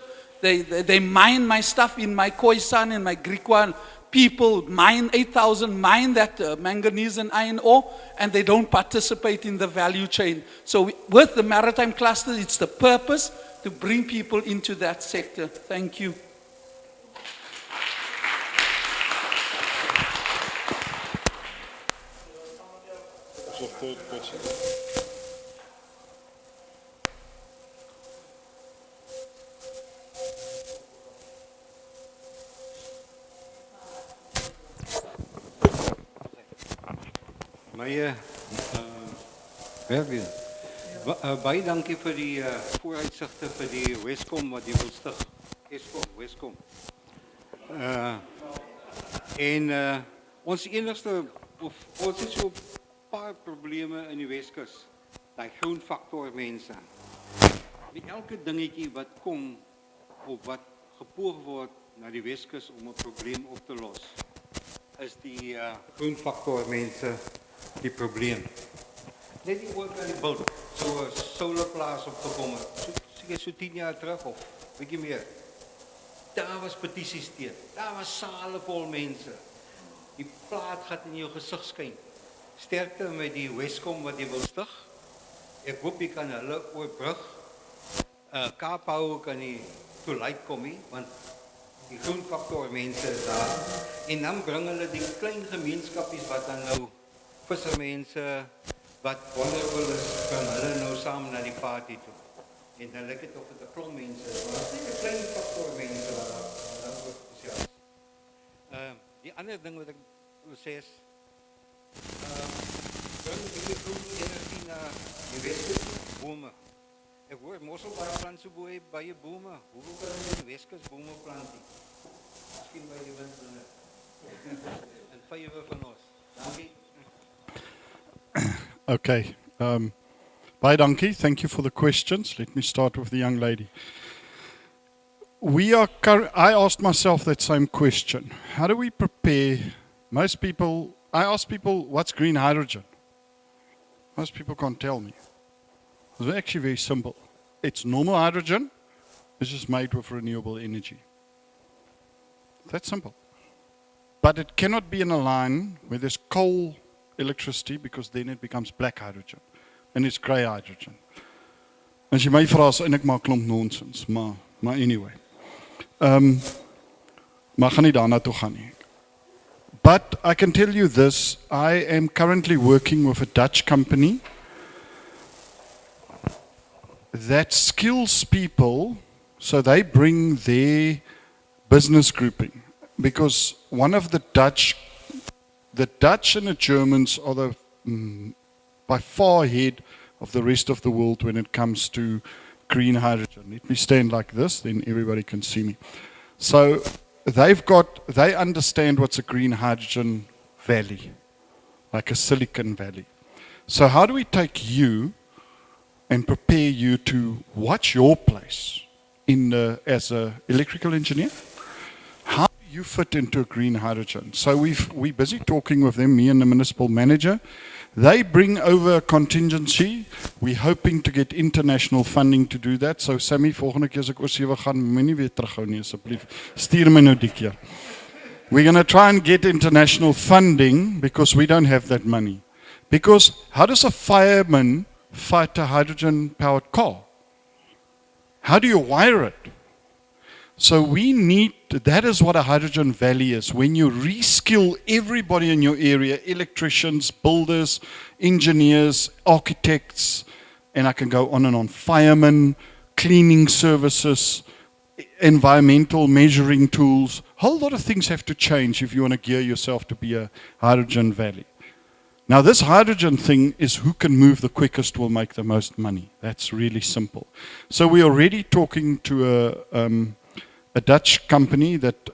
they mine my stuff in my Khoisan and my Griqua. People mine 8,000, mine that manganese and iron ore, and they don't participate in the value chain. So with the maritime cluster, it's the purpose to bring people into that sector. Thank you. Baie dankie vir die vooruitsigte vir die Weskom wat jy wil stig. Weskom. Ons enigste, ons het so 'n paar probleme in die Weskus. Daai groen faktor mense. Die elke dingetjie wat kom of wat gepoog word na die Weskus om 'n probleem op te los, is die groen faktor mense die probleem. Net die ook aan die bult, so 'n solarplaas opgekom het, seker so 10 jaar terug of bietjie meer. Daar was petisies teen, daar was sale vol mense. Die plaat gaan in jou gesig skyn. Sterkte met die Weskom wat jy wil stig. Ek hoop jy kan hulle oorbrug. Kaap hou kan nie toeluit kom nie, want die groen faktor mense is daar. En dan bring hulle die klein gemeenskapies wat dan nou vissermense wat wondervol is, kan hulle nou saam na die party toe. En dan lyk dit of dit 'n klomp mense is, maar dit is 'n klein faktor mense wat daar ook spesiaal is. Die ander ding wat ek wil sê is, bring die groen energie na die Weskus bome. Ek hoor Mossel baie plant so baie bome. Hoeveel kan hulle in die Weskus bome plant nie? Miskien by die wind en 5 van ons. Dankie. Okay. Bye, donkey. Thank you for the questions. Let me start with the young lady. I asked myself that same question. How do we prepare? Most people, I ask people, what's green hydrogen? Most people can't tell me. It's actually very simple. It's normal hydrogen. It's just made with renewable energy. That's simple. But it cannot be in a line where there's coal electricity, because then it becomes black hydrogen. And it's grey hydrogen. As jy my vra, is eintlik maar 'n klomp nonsens, maar anyway. Maar gaan nie daarna toe gaan nie. But I can tell you this, I am currently working with a Dutch company that skills people, so they bring their business grouping. Because one of the Dutch and the Germans are by far ahead of the rest of the world when it comes to green hydrogen. Let me stand like this, then everybody can see me. So they understand what's a green hydrogen valley, like a silicon valley. So how do we take you and prepare you to watch your place as an electrical engineer? How do you fit into green hydrogen. So we're busy talking with them, me and the municipal manager. They bring over a contingency. We're hoping to get international funding to do that. So Sammy, volgende keer as ek oor 7 gaan, moenie weer terughou nie asseblief. Stuur my nou die keer. We're going to try and get international funding because we don't have that money. Because how does a fireman fight a hydrogen-powered car? How do you wire it? So we need, that is what a hydrogen valley is. When you reskill everybody in your area, electricians, builders, engineers, architects, and I can go on and on, firemen, cleaning services, environmental measuring tools, a whole lot of things have to change if you want to gear yourself to be a hydrogen valley. Now this hydrogen thing is who can move the quickest will make the most money. That's really simple. So we're already talking to a Dutch company that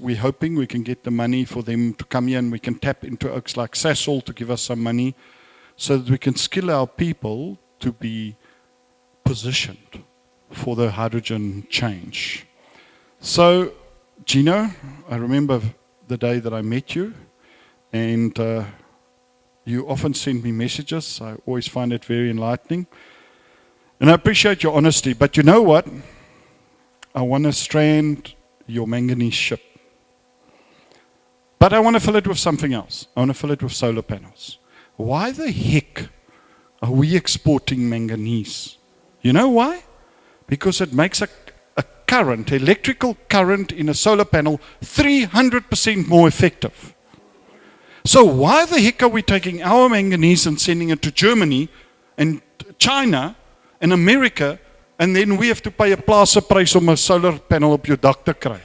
we're hoping we can get the money for them to come here and we can tap into oaks like Sasol to give us some money so that we can skill our people to be positioned for the hydrogen change. So, Gino, I remember the day that I met you, and you often send me messages. I always find it very enlightening. And I appreciate your honesty, but you know what? I want to strand your manganese ship. But I want to fill it with something else. I want to fill it with solar panels. Why the heck are we exporting manganese? You know why? Because it makes a current, electrical current in a solar panel 300% more effective. So why the heck are we taking our manganese and sending it to Germany and China and America, and then we have to pay a plaza price om 'n solar panel op jou dak te kry?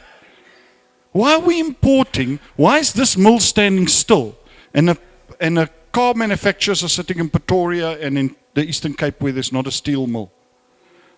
Why are we importing? Why is this mill standing still? And the car manufacturers are sitting in Pretoria and in the Eastern Cape where there's not a steel mill.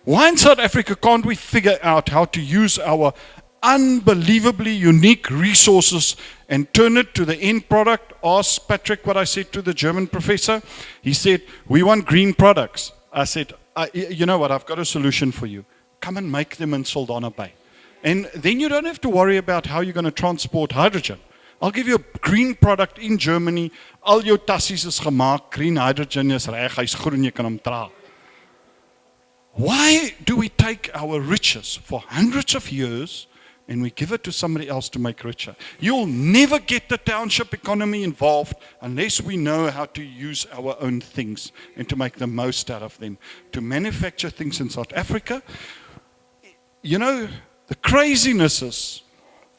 Why in South Africa can't we figure out how to use our unbelievably unique resources and turn it to the end product? Ask Patrick what I said to the German professor. He said, we want green products. I said, you know what, I've got a solution for you. Come and make them in Saldanha Bay. And then you don't have to worry about how you're going to transport hydrogen. I'll give you a green product in Germany. Al jou tassies is gemaak, green hydrogen is reg, hy's groen, jy kan hom dra. Why do we take our riches for hundreds of years and we give it to somebody else to make richer? You'll never get the township economy involved unless we know how to use our own things and to make the most out of them, to manufacture things in South Africa. You know, the craziness is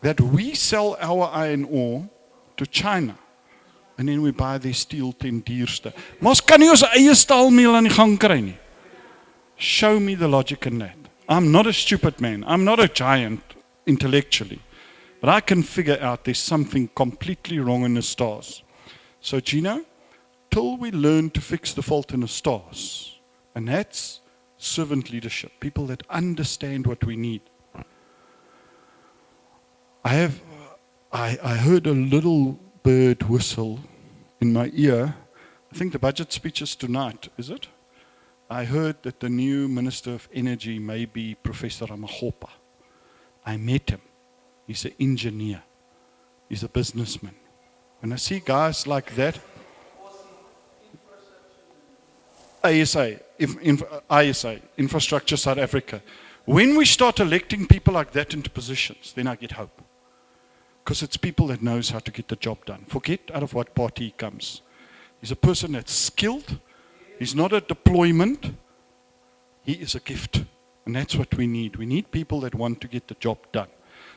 that we sell our iron ore to China and then we buy their steel ten duurste. Maar ons kan nie ons eie staalmeel aan die gang kry nie. Show me the logic in that. I'm not a stupid man. I'm not a giant intellectually. But I can figure out there's something completely wrong in the stars. So Gino, till we learn to fix the fault in the stars, and that's servant leadership, people that understand what we need. I heard a little bird whistle in my ear. I think the budget speech is tonight, is it? I heard that the new Minister of Energy may be Professor Ramaghopa. I met him. He's an engineer. He's a businessman. When I see guys like that, ISA, Infrastructure South Africa. When we start electing people like that into positions, then I get hope. Because it's people that knows how to get the job done. Forget out of what party he comes. He's a person that's skilled. He's not a deployment. He is a gift. And that's what we need. We need people that want to get the job done.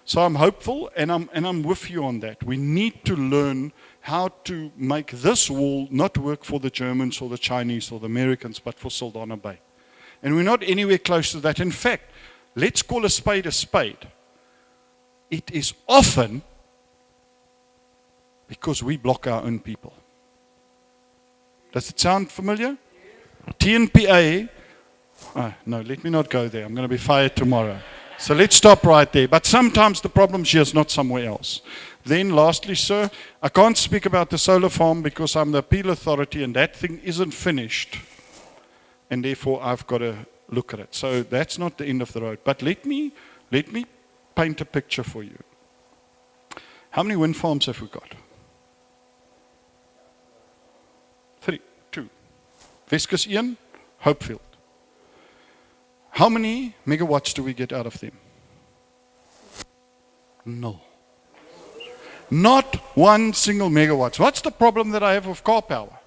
So I'm hopeful, and I'm with you on that. We need to learn how to make this wall not work for the Germans or the Chinese or the Americans, but for Saldanha Bay. And we're not anywhere close to that. In fact, let's call a spade a spade. It is often because we block our own people. Does it sound familiar? TNPA, no, let me not go there. I'm going to be fired tomorrow. So let's stop right there. But sometimes the problem's here is not somewhere else. Then lastly, sir, I can't speak about the solar farm because I'm the appeal authority and that thing isn't finished. And therefore I've got to look at it. So that's not the end of the road. But let me paint a picture for you. How many wind farms have we got? 3, 2. Weskus 1, Hopefield. How many megawatts do we get out of them? No. Not one single megawatt. What's the problem that I have with car power?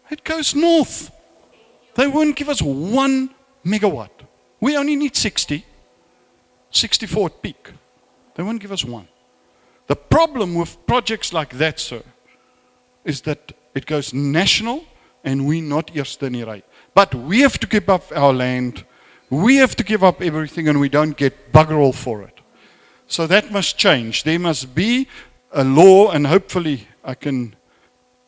It goes north. They won't give us 1 megawatt. We only need 60, 64 at peak. They won't give us 1. The problem with projects like that, sir, is that it goes national and we're not eerste in die ry. But we have to give up our land, we have to give up everything, and we don't get bugger all for it. So that must change. There must be a law, and hopefully I can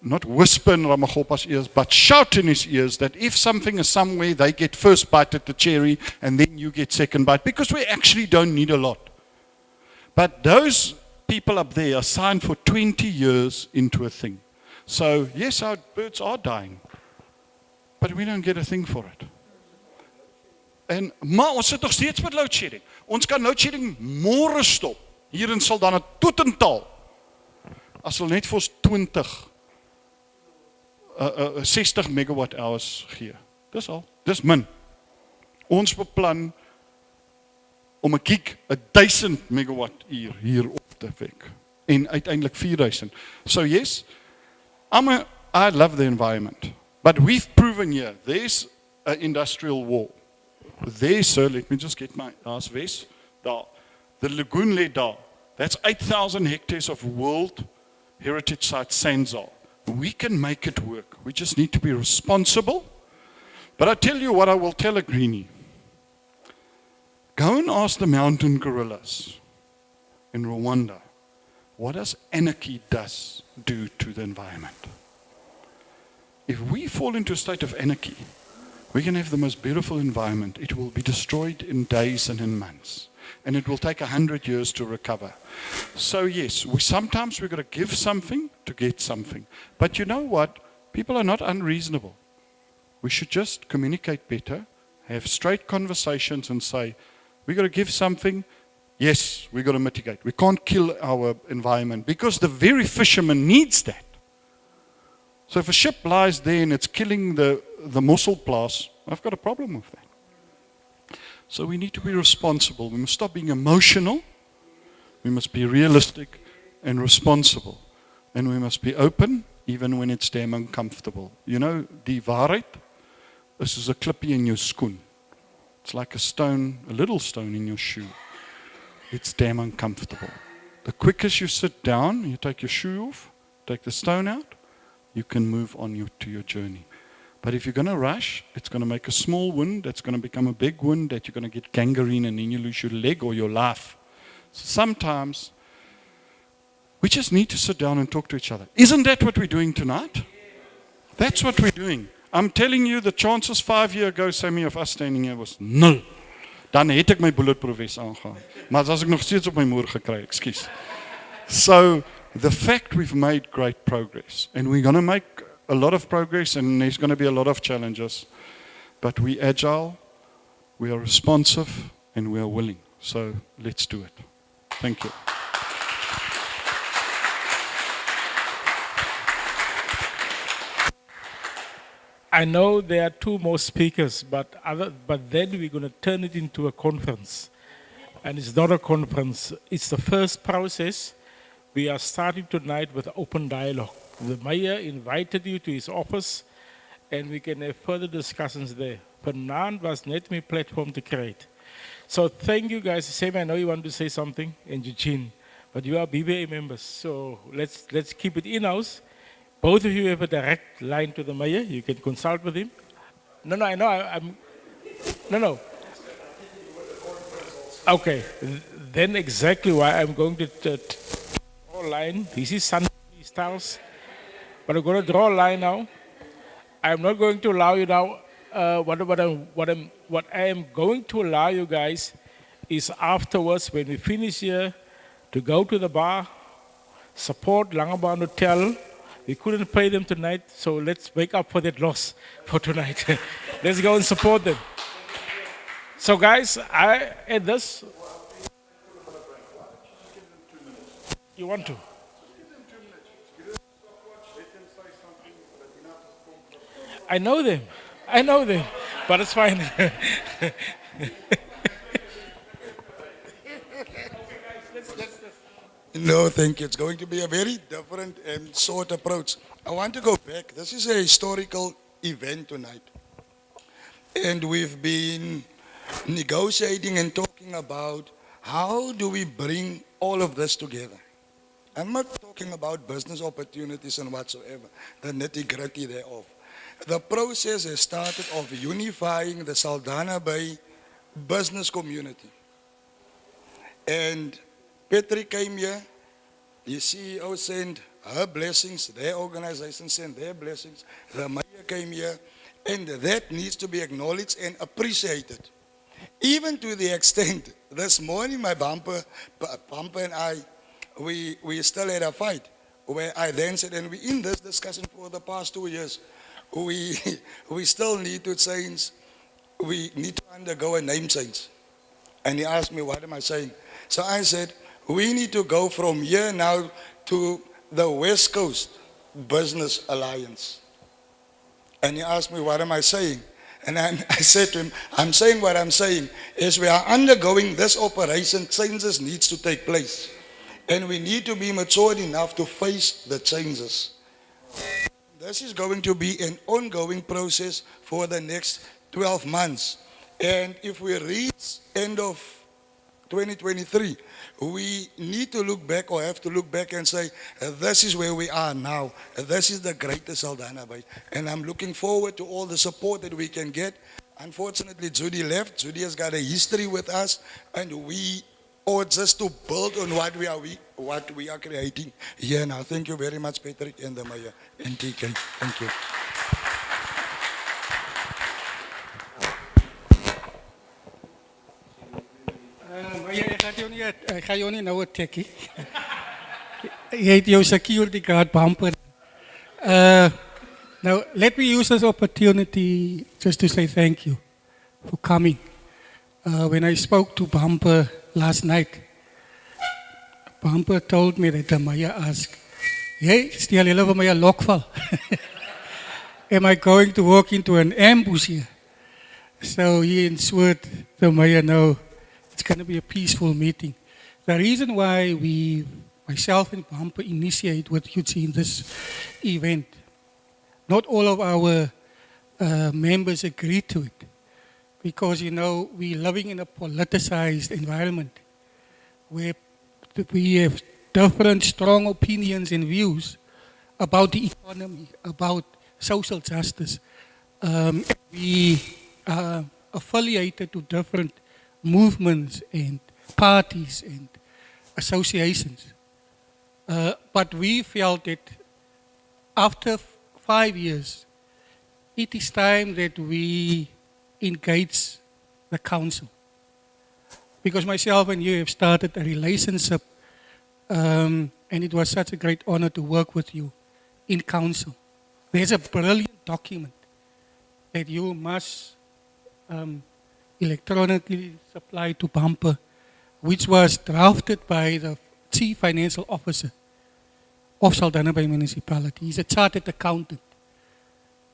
not whisper in Ramagopa's ears, but shout in his ears that if something is somewhere, they get first bite at the cherry, and then you get second bite, because we actually don't need a lot. But those people up there are signed for 20 years into a thing. So yes, our birds are dying, but we don't get a thing for it. Maar ons sit nog steeds met load shedding. Ons kan load shedding môre stop. Hier in Saldanha totaal. As hulle net vir ons 60 megawatt hours gee. Dis al. Dis min. Ons beplan om 'n gig 1000 megawatt uur hier op te wek. En uiteindelik 4000. So yes, I love the environment. But we've proven here, there's an industrial war. There, sir, let me just get my ass vest. Daar. The lagoon lay daar. That's 8,000 hectares of World Heritage Site Sandsal. We can make it work. We just need to be responsible. But I tell you what I will tell a greenie. Go and ask the mountain gorillas in Rwanda, what does anarchy do to the environment? If we fall into a state of anarchy, we can have the most beautiful environment. It will be destroyed in days and in months. And it will take 100 years to recover. So yes, sometimes we've got to give something to get something. But you know what? People are not unreasonable. We should just communicate better, have straight conversations and say, we've got to give something. Yes, we've got to mitigate. We can't kill our environment because the very fisherman needs that. So if a ship lies there and it's killing the musselplaas, I've got a problem with that. So we need to be responsible. We must stop being emotional. We must be realistic and responsible. And we must be open even when it's damn uncomfortable. You know, die waarheid is soos 'n klippie in jou skoen. It's like a stone, a little stone in your shoe. It's damn uncomfortable. The quickest you sit down, you take your shoe off, take the stone out, you can move on to your journey. But if you're going to rush, it's going to make a small wound, that's going to become a big wound, that you're going to get gangrene and then you lose your leg or your life. So sometimes, we just need to sit down and talk to each other. Isn't that what we're doing tonight? That's what we're doing. I'm telling you, the chances 5 years ago, Sammy, of us standing here was nul. Dan het ek my bulletproof vest aangegaan. Maar as ek nog steeds op my moer gekry, ekskuus. So, the fact we've made great progress, and we're going to make a lot of progress, and there's going to be a lot of challenges, but we're agile, we are responsive, and we are willing. So, let's do it. Thank you. I know there are 2 more speakers, but then we're going to turn it into a conference. And it's not a conference, it's the first process. We are starting tonight with open dialogue. The mayor invited you to his office, and we can have further discussions there. Vanaand was net my platform to create. So thank you guys. Sam, I know you want to say something, and Eugene, but you are BBA members, so let's keep it in-house. Both of you have a direct line to the mayor. You can consult with him. No, I know. No. Okay, then exactly why I'm going to draw a line. This is Sunday styles, but I'm going to draw a line now. I'm not going to allow you now. What I am going to allow you guys is afterwards, when we finish here, to go to the bar, support Langebaan Hotel. We couldn't pay them tonight, so let's make up for that loss for tonight. Let's go and support them. So guys, You want to? I know them. I know them. But it's fine. No, thank you. It's going to be a very different and short approach. I want to go back. This is a historical event tonight. And we've been negotiating and talking about how do we bring all of this together. I'm not talking about business opportunities and whatsoever, the nitty-gritty thereof. The process has started of unifying the Saldanha Bay business community. And Patrick came here, the CEO sent her blessings, their organization sent their blessings, the mayor came here, and that needs to be acknowledged and appreciated. Even to the extent, this morning my bumper and I, we still had a fight, where I then said, and we in this discussion for the past 2 years, we still need to change, we need to undergo a name change. And he asked me, what am I saying? So I said, we need to go from here now to the West Coast Business Alliance. And he asked me, what am I saying? And I said to him, I'm saying what I'm saying is we are undergoing this operation, changes needs to take place. And we need to be mature enough to face the changes. This is going to be an ongoing process for the next 12 months. And if we reach end of 2023, we need to look back or have to look back and say, this is where we are now. This is the greatest Saldanha Bay. And I'm looking forward to all the support that we can get. Unfortunately, Judy left. Judy has got a history with us, and we ought just to build on what we are creating here now. Thank you very much, Patrick and the Mayor and TK. Thank you. Maar ik ga jou niet nou tekkie. Je heet jouw security guard bumper. Now, let me use this opportunity just to say thank you for coming. When I spoke to Bumper last night, Bumper told me that the mayor asked, hey, stel julle vir my 'n lokval? Am I going to walk into an ambush here? So he ensured the mayor, no, it's going to be a peaceful meeting. The reason why myself and Bumper initiate what you see in this event, not all of our members agree to it. Because, we're living in a politicized environment where we have different strong opinions and views about the economy, about social justice. We are affiliated to different movements and parties and associations. But we felt that after 5 years, it is time that we engage the council. Because myself and you have started a relationship, and it was such a great honor to work with you in council. There's a brilliant document that you must electronically supply to Bumper, which was drafted by the Chief Financial Officer of Saldanha Bay Municipality. He's a chartered accountant.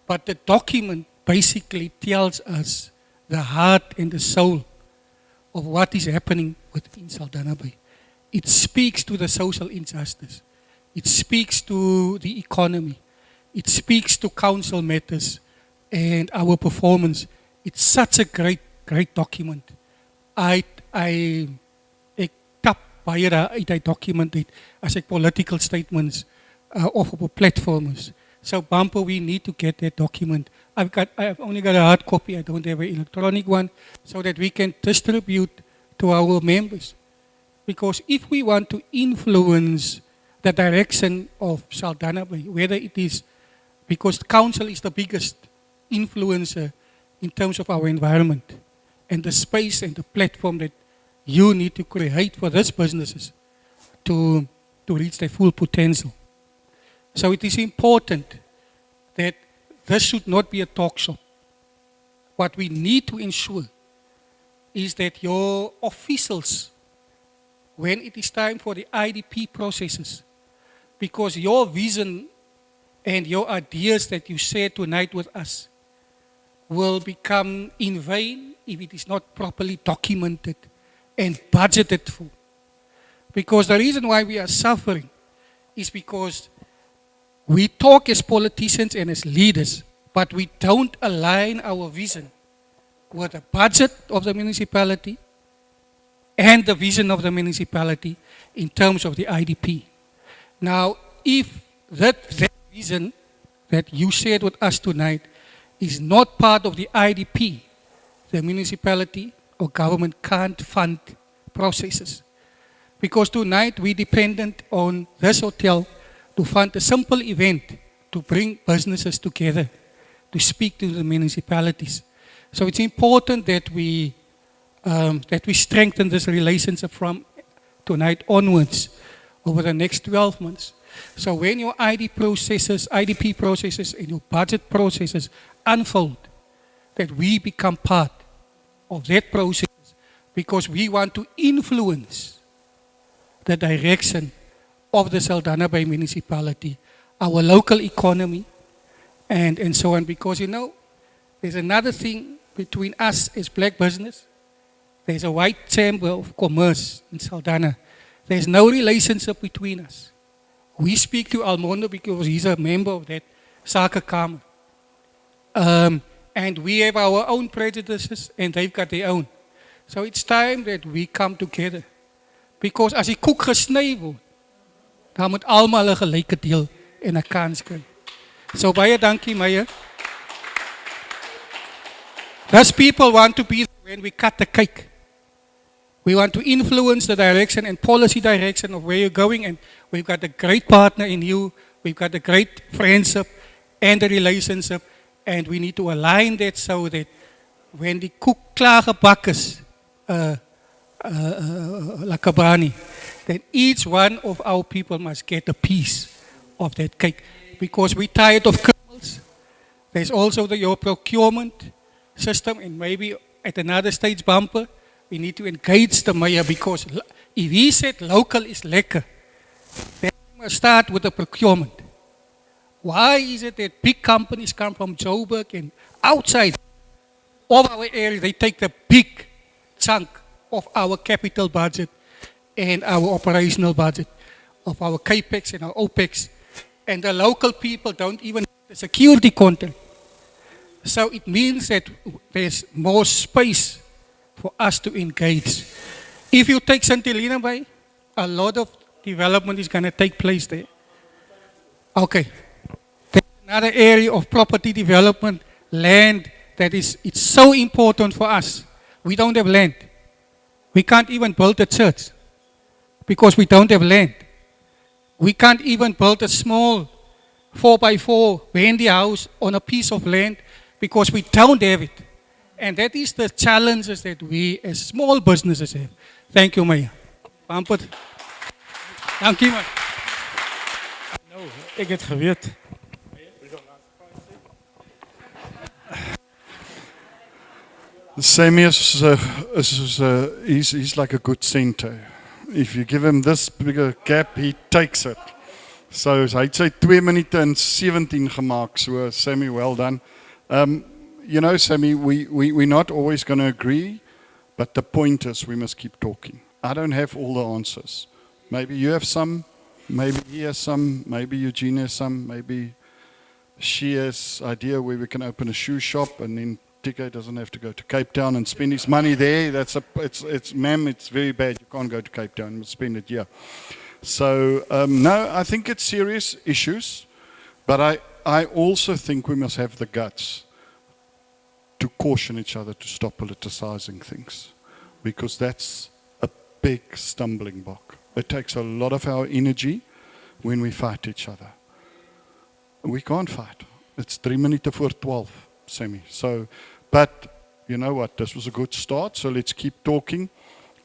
But the document basically tells us the heart and the soul of what is happening within Saldanha Bay. It speaks to the social injustice. It speaks to the economy. It speaks to council matters and our performance. It's such a great document. Ek tap baie daar uit die document uit as ek political statements of op 'n platform is. So Bumper, we need to get that document. I've only got a hard copy. I don't have an electronic one, so that we can distribute to our members. Because if we want to influence the direction of Saldanha Bay, whether it is because the council is the biggest influencer in terms of our environment and the space and the platform that you need to create for these businesses to reach their full potential. So it is important that this should not be a talk shop. What we need to ensure is that your officials when it is time for the IDP processes. Because your vision and your ideas that you share tonight with us will become in vain if it is not properly documented and budgeted for. Because the reason why we are suffering is because we talk as politicians and as leaders, but we don't align our vision with the budget of the municipality and the vision of the municipality in terms of the IDP. Now, if that vision that you shared with us tonight is not part of the IDP, the municipality or government can't fund processes. Because tonight we're dependent on this hotel to fund a simple event to bring businesses together, to speak to the municipalities. So it's important that we strengthen this relationship from tonight onwards over the next 12 months. So when your IDP processes and your budget processes unfold, that we become part of that process because we want to influence the direction of the Saldanha Bay municipality, our local economy, and so on. Because there's another thing between us as black business. There's a white chamber of commerce in Saldanha. There's no relationship between us. We speak to Almondo because he's a member of that Sake Kamer. And we have our own prejudices and they've got their own. So it's time that we come together. Because as die koek gesny word, dan moet almal 'n gelyke deel en 'n kans kry. So baie dankie Meyer. Those people want to be there when we cut the cake. We want to influence the direction and policy direction of where you're going, and we've got a great partner in you. We've got a great friendship and a relationship, and we need to align that so that when the koek klaar gebak is, Lakabani, then each one of our people must get a piece of that cake. Because we're tired of criminals. There's also your procurement system, and maybe at another stage bumper, we need to engage the mayor, because if he said local is lekker, then we must start with the procurement. Why is it that big companies come from Joburg and outside of our area, they take the big chunk of our capital budget and our operational budget, of our capex and our opex, and the local people don't even have the security contract. So it means that there's more space for us to engage. If you take St. Helena Bay, a lot of development is going to take place there. Okay. There's another area of property development, land, that it's so important for us. We don't have land. We can't even build a church because we don't have land. We can't even build a small 4x4 Wendy house on a piece of land because we don't have it. And that is the challenges that we as small businesses have. Thank you, Maya. Pampert. Dankie, man. Nou, ek het geweet. Sammy he's like a good center. If you give him this bigger gap, he takes it. So hy het sy 2 minute en 17 gemaak. So Sammy, well done. Sammy, we're not always going to agree, but the point is we must keep talking. I don't have all the answers. Maybe you have some, maybe he has some, maybe Eugene has some, maybe she has idea where we can open a shoe shop and then TK doesn't have to go to Cape Town and spend his money there. Ma'am, it's very bad. You can't go to Cape Town and spend it here. So, no, I think it's serious issues, but I also think we must have the guts to caution each other to stop politicizing things, because that's a big stumbling block. It takes a lot of our energy when we fight each other. We can't fight. It's 3 minutes voor 12, Sammy. So, but you know what? This was a good start. So let's keep talking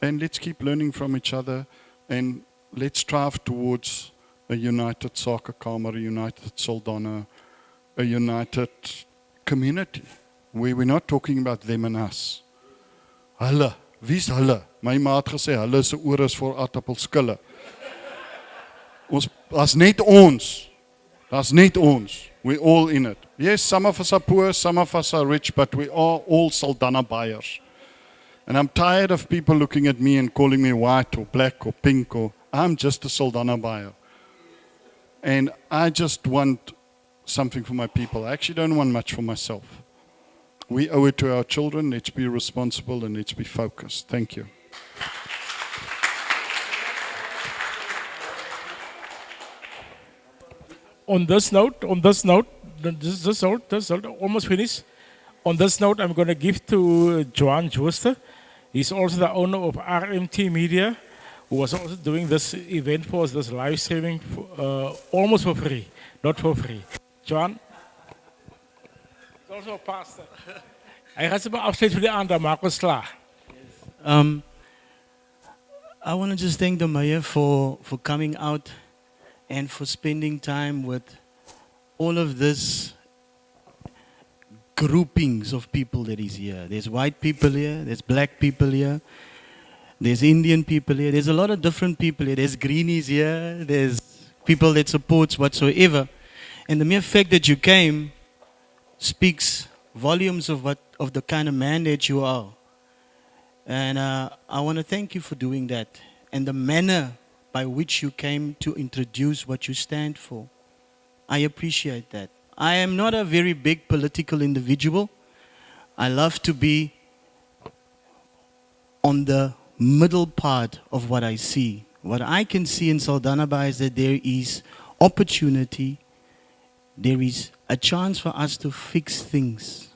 and let's keep learning from each other, and let's strive towards a united Sake Kamer, a united Saldanha, a united community, where we're not talking about them and us. Hulle, wie's hulle? My ma het gesê, hulle se ore is vir aardappelskille. Daar's net ons. Daar's net ons. We're all in it. Yes, some of us are poor, some of us are rich, but we are all Saldanha buyers. And I'm tired of people looking at me and calling me white or black or pink or I'm just a Saldanha buyer. And I just want something for my people. I actually don't want much for myself. We owe it to our children. Let's be responsible and let's be focused. Thank you. On this note, this note, almost finished. On this note, I'm going to give to Johan Jooster. He's also the owner of RMT Media, who was also doing this event for us, this live streaming, almost for free, not for free. Johan? He's also a pastor. Hij gaat ze maar afsluiten voor de ander, Marco Sla. I want to just thank the mayor for coming out and for spending time with all of this groupings of people that is here. There's white people here, there's black people here, there's Indian people here, there's a lot of different people here. There's greenies here, there's people that supports whatsoever. And the mere fact that you came speaks volumes of the kind of man that you are. And I want to thank you for doing that and the manner by which you came to introduce what you stand for. I appreciate that. I am not a very big political individual. I love to be on the middle part of what I see. What I can see in Saldanha is that there is opportunity, there is a chance for us to fix things.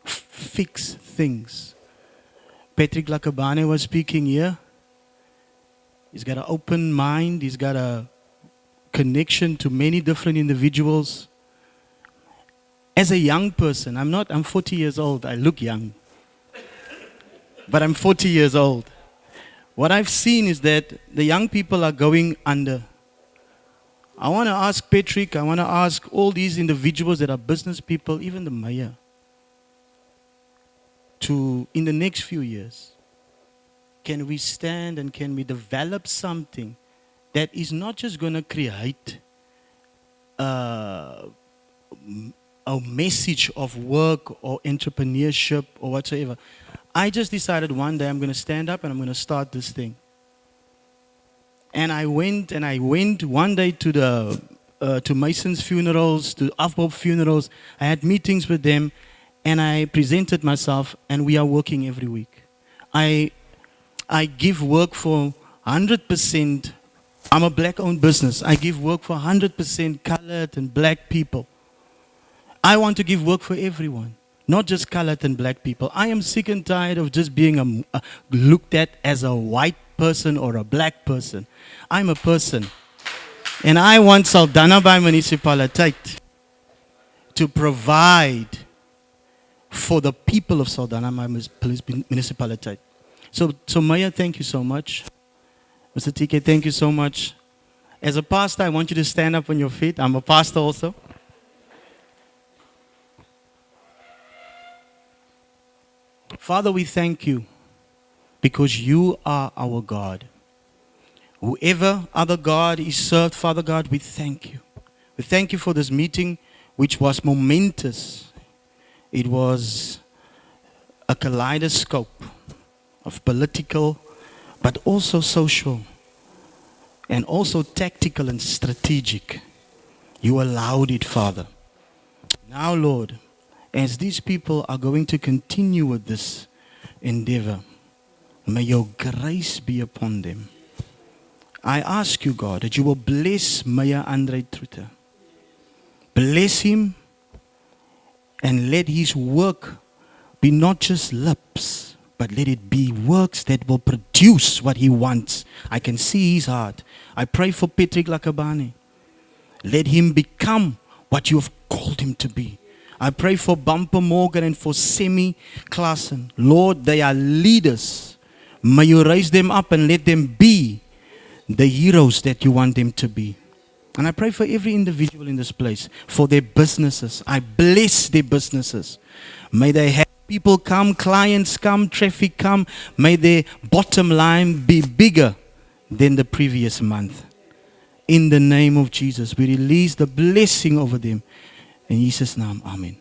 Fix things. Patrick Lakabane was speaking here. He's got an open mind. He's got a connection to many different individuals. As a young person, I'm 40 years old. I look young. But I'm 40 years old. What I've seen is that the young people are going under. I want to ask Patrick, I want to ask all these individuals that are business people, even the mayor, to, in the next few years, can we stand and can we develop something that is not just going to create a message of work or entrepreneurship or whatsoever. I just decided one day I'm going to stand up and I'm going to start this thing. And I went one day to Mason's funerals, to Afbob funerals. I had meetings with them and I presented myself and we are working every week. I give work for 100%. I'm a black-owned business. I give work for 100% colored and black people. I want to give work for everyone, not just colored and black people. I am sick and tired of just being looked at as a white person or a black person. I'm a person. And I want Saldanha Bay Municipaliteit to provide for the people of Saldanha Bay Municipaliteit. So Maya, thank you so much. Mr. TK, thank you so much. As a pastor, I want you to stand up on your feet. I'm a pastor also. Father, we thank you because you are our God. Whoever other God is served, Father God, we thank you. We thank you for this meeting, which was momentous. It was a kaleidoscope of political, but also social, and also tactical and strategic. You allowed it, Father. Now, Lord, as these people are going to continue with this endeavor, may your grace be upon them. I ask you, God, that you will bless Mayor Andre Trutor. Bless him and let his work be not just lips, but let it be works that will produce what he wants. I can see his heart. I pray for Patrick Lakabane. Let him become what you have called him to be. I pray for Bumper Morgan and for Semi Klassen. Lord, they are leaders. May you raise them up and let them be the heroes that you want them to be. And I pray for every individual in this place, for their businesses. I bless their businesses. May they have People come, clients come, traffic come. May their bottom line be bigger than the previous month. In the name of Jesus, we release the blessing over them. In Jesus' name, amen.